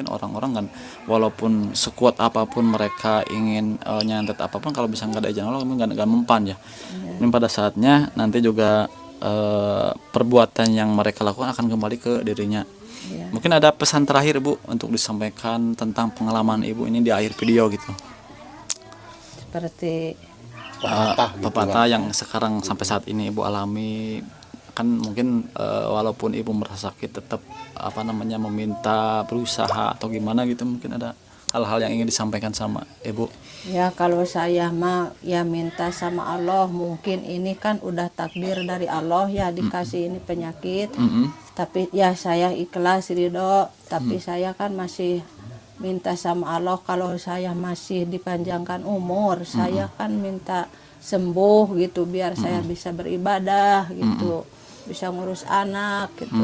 orang-orang kan walaupun sekuat apapun mereka ingin nyantet apapun kalau bisa nggak ada izin Allah mungkin nggak mempan ya. Ini pada saatnya nanti juga perbuatan yang mereka lakukan akan kembali ke dirinya. Mungkin ada pesan terakhir Bu untuk disampaikan tentang pengalaman Ibu ini di akhir video gitu. Seperti pepatah yang sekarang sampai saat ini Ibu alami kan mungkin walaupun Ibu merasa sakit tetap apa namanya meminta berusaha atau gimana gitu mungkin ada hal-hal yang ingin disampaikan sama Ibu. ya kalau saya mah ya minta sama Allah mungkin ini kan udah takdir dari Allah ya dikasih ini penyakit. Tapi ya saya ikhlas ridho tapi saya kan masih minta sama Allah kalau saya masih dipanjangkan umur saya kan minta sembuh gitu biar saya bisa beribadah gitu bisa ngurus anak gitu.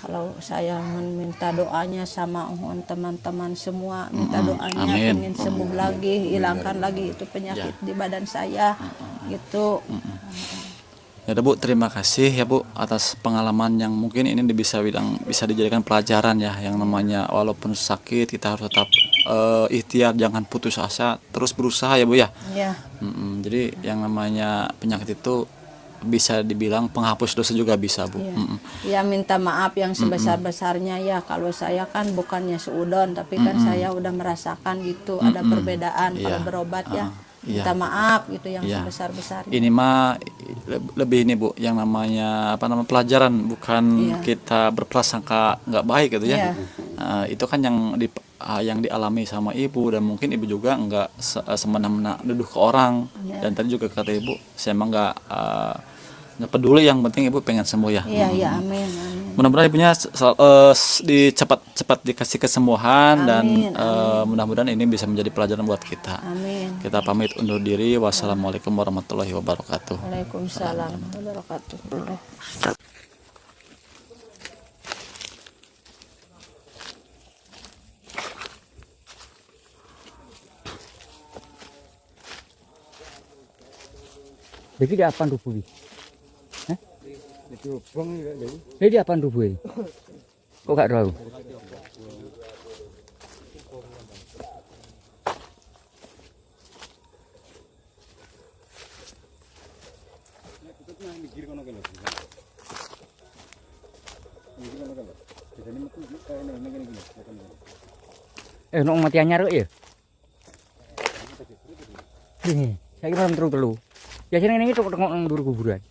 Kalau saya minta doanya sama teman-teman semua minta doanya ingin sembuh lagi hilangkan lagi itu penyakit di badan saya gitu. Ya Bu, terima kasih ya Bu atas pengalaman yang mungkin ini bisa dijadikan pelajaran ya yang namanya walaupun sakit kita harus tetap ikhtiar jangan putus asa terus berusaha ya Bu ya. Ya. Jadi yang namanya penyakit itu bisa dibilang penghapus dosa juga bisa Bu. Ya minta maaf yang sebesar-besarnya ya kalau saya kan bukannya seudon tapi kan saya udah merasakan gitu ada perbedaan kalau berobat ya. Minta maaf gitu yang sebesar-besarnya. Ini mah lebih ini Bu yang namanya pelajaran bukan kita berprasangka nggak baik gitu ya. Itu kan yang yang dialami sama ibu, dan mungkin ibu juga nggak semena-mena nuduh ke orang. Dan tadi juga kata ibu, saya emang nggak peduli, yang penting ibu pengen sembuh ya. Iya, iya, amin, amin. Mudah-mudahan ibunya cepat dikasih kesembuhan. Dan Amin, mudah-mudahan ini bisa menjadi pelajaran buat kita. Amin. Kita pamit undur diri. Wassalamualaikum warahmatullahi wabarakatuh. Waalaikumsalam warahmatullahi wabarakatuh. Jadi dia apa rubuh? Hah? Jadi dia apa rubuh? Kok gak tahu? Nong mati anyar ya? Ini, saya malam terus. Biasanya ini tuh tengok nang dur kuburan.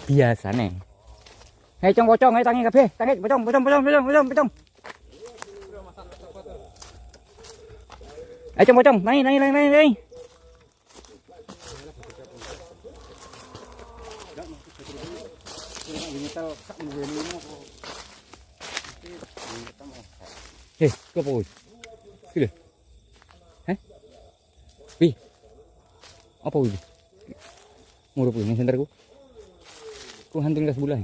Biasa nih. Hei pocong, hei tangi kabeh, tangi pocong. Hei pocong, tangi. Apa wis? Gila. Hah? Pi. Apa wis? Murup ini senterku. Ku hantuin ke sebelah.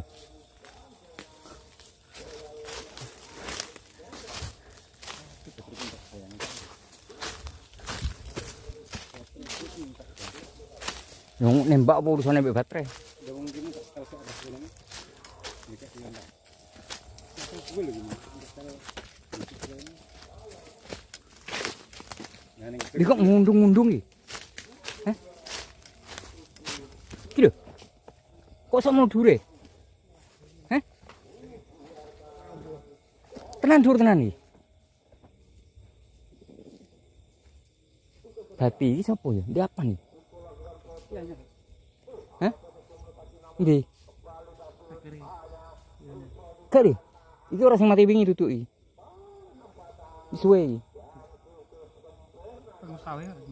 Yang nembak apa urusannya nembak baterai? Dia kok ngundung nih? Hah? Gitu? Kok sama dure? Hah? Tenan nih. Tapi ini siapa ya? Dia apa nih? Hah? Ini. Kali. Itu orang yang mati bingi tutup. Isuwe.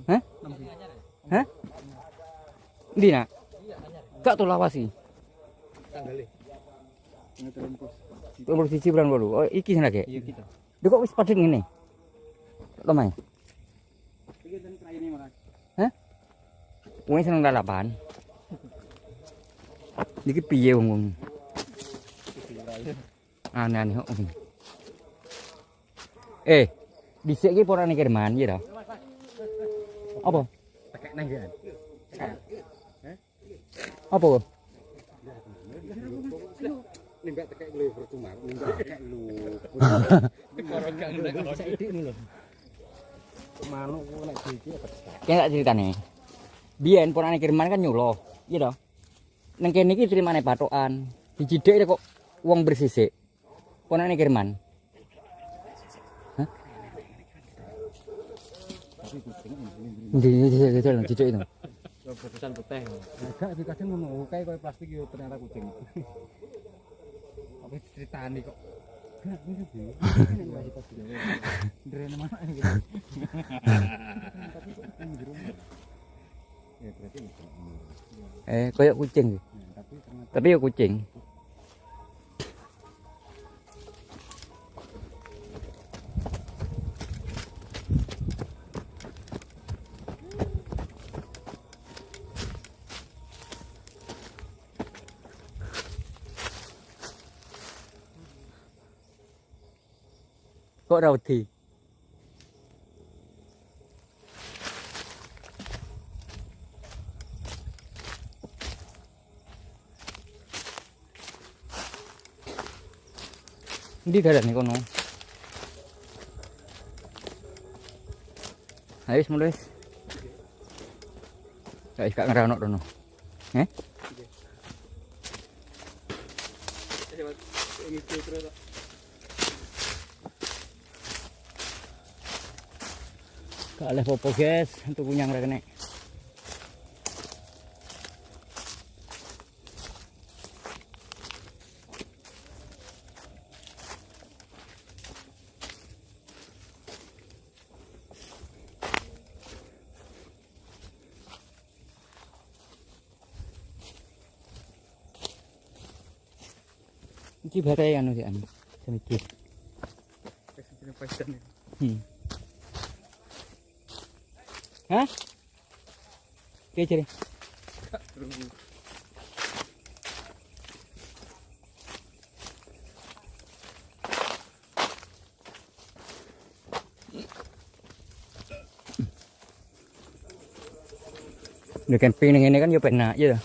Hah? Hah? Ndi nak? Kak tuh lawasi. Umur siji bulan baru. Oh, iki sana ke? Iya kita. Dia kok wis padet ngene? Lemah. Hah? Wong seneng lalapan. Iki piye wong? Aneh-aneh kok. Dhisik iki porane Kirman ya ta? Apa? Tekek nanggan. Apa? Nimbak tekek lu percuma, nimbak tekek lu. Manuk ku nek iki apa? Kayak ceritane. Biyen porane Kirman kan nyulo, iya toh. Nang kene iki ceritane patokan. Dicidhek kok wong bersisik. Porane Kirman. Hah? Ini cicak itu. Putusan putih. Enggak, kadang ngono kae koyo plastik yo ternyata kucing. Apa ceritane kok. Enggak ngerti. Drene mana iki. Ya berarti koyo kucing. Tapi yo kucing. Kok rauti? Di dadan kono. Ayo mulai. Guys, gak ngerono dono. Gak oleh popo guys, untuk punya ngerekene. Iki barai anu sih anu. Semikir. Hah? Oke, cari. Udah camping ini kan ya pernah ya.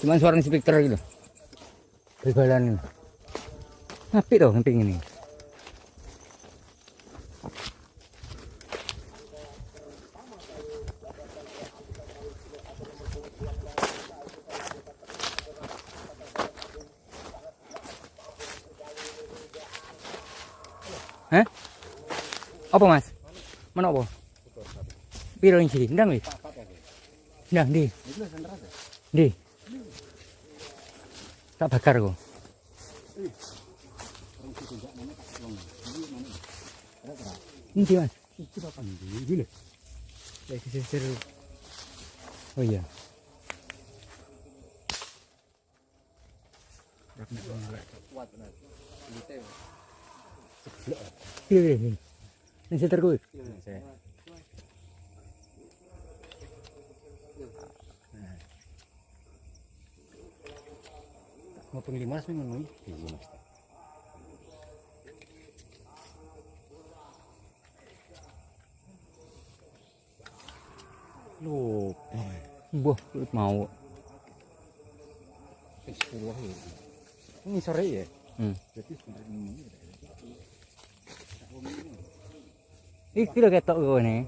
Cuman suara speaker gitu. Begalan. Apik tuh camping ini. Hah? Apa mas? Mana apa? Piro inci? Ndang wis. Ndang di. Di. Tak bakar kok. Ini mas. Gila. Lagi seru. Oh iya. Ini seter gue. Mau pengen mas ngono iki. Iya mas. Loh, boh mau. Ini sore ya? Jadi sebenarnya iki lho ketok gone.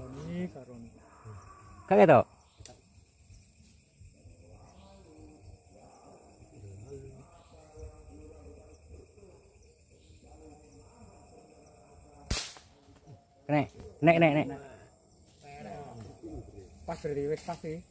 Kak ketok. Nek. Pas berarti wis pas sih.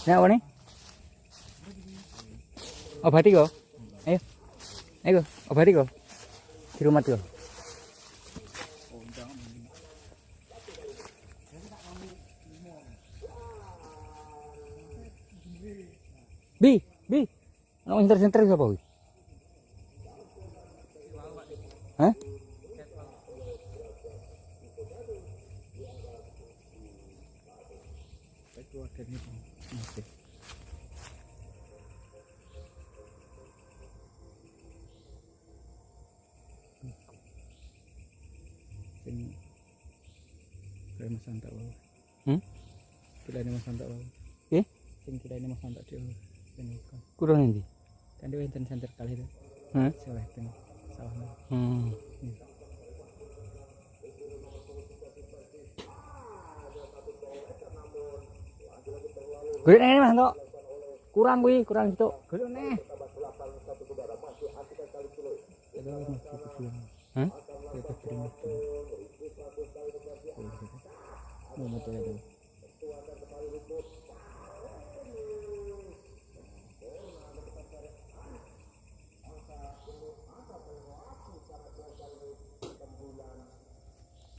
Nah, apa nih? Obati kok. Ayo, obati kok. Di rumah tuh. Bi. Ono center sapa kuwi? Hah? Kira Mas Santak wae. Kira Mas Santak wae. Sing kira Mas Santak dhewe. Kurang endi? Kan dhewe enten center kali itu. Salah ten. Salah. Golek nih Mas Santok. Kurang kuwi, kurang situ. Golek nih. Hah?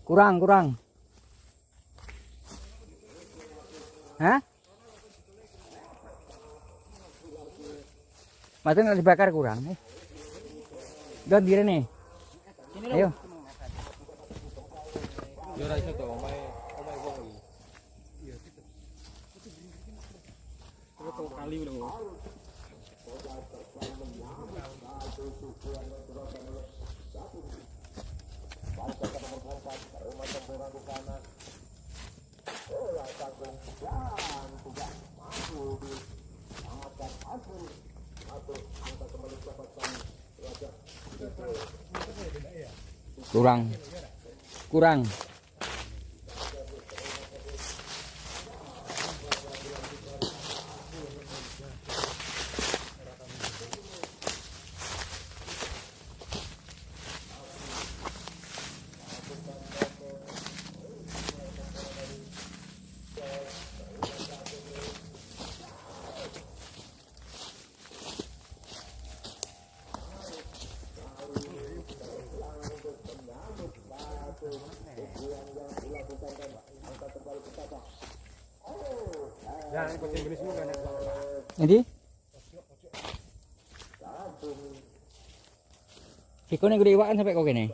Kurang. Hah? Masih nggak dibakar kurang. Udah diri nih. Ayo. Kurang. Nanti? Kiko nih gede iwakan sampai kau gini.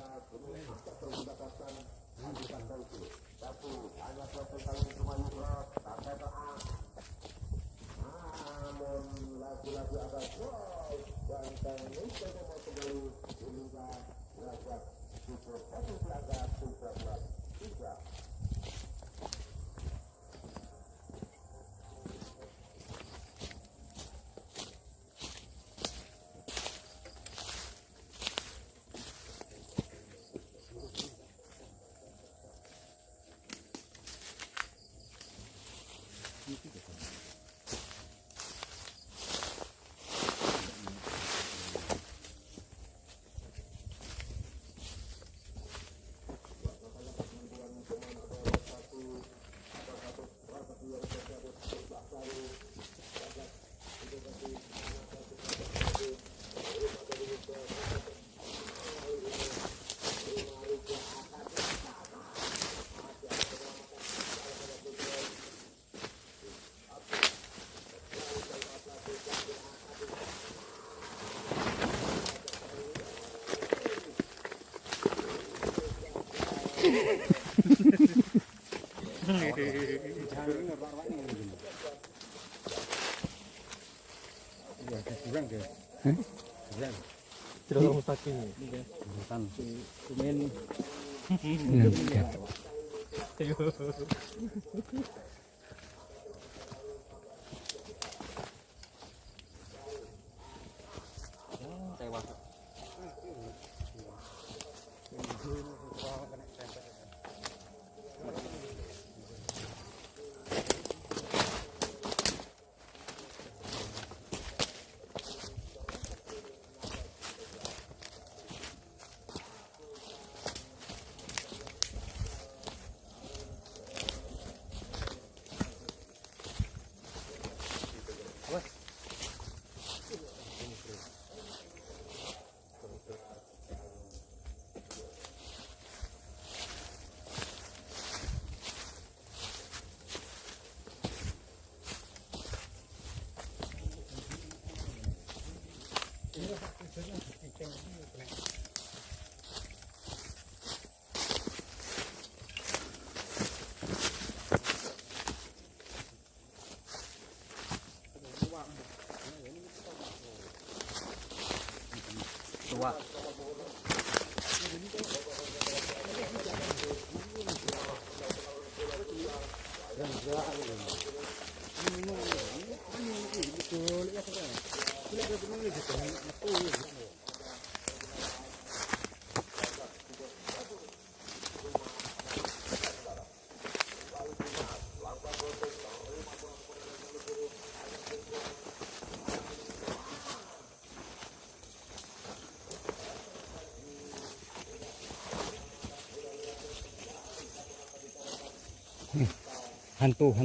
Hantu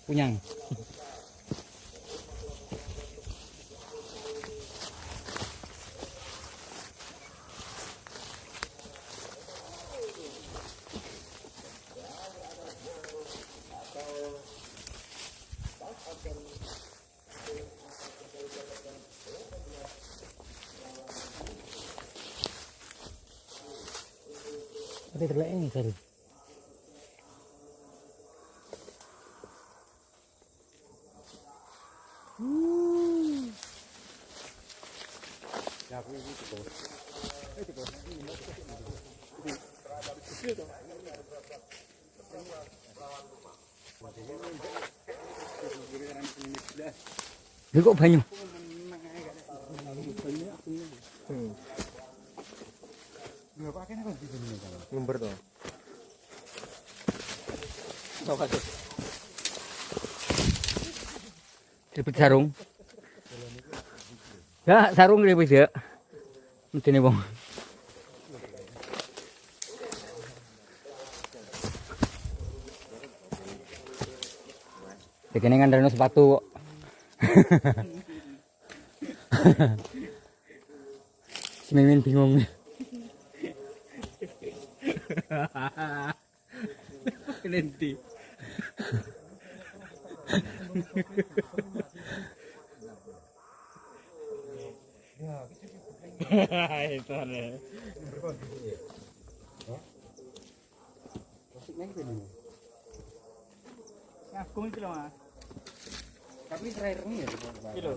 punyang. Ada terlalu ini tadi. Dia kok banyu? Lumber tuh. Dapat sarung. Ya, sarung dapat ya. Mesti nih bang. Dekeningan dari sepatu kok. Si Mimin bingung. Kelinti. Itu ada. Aku itu loh mas. Tapi terakhir ini ya. Kilo.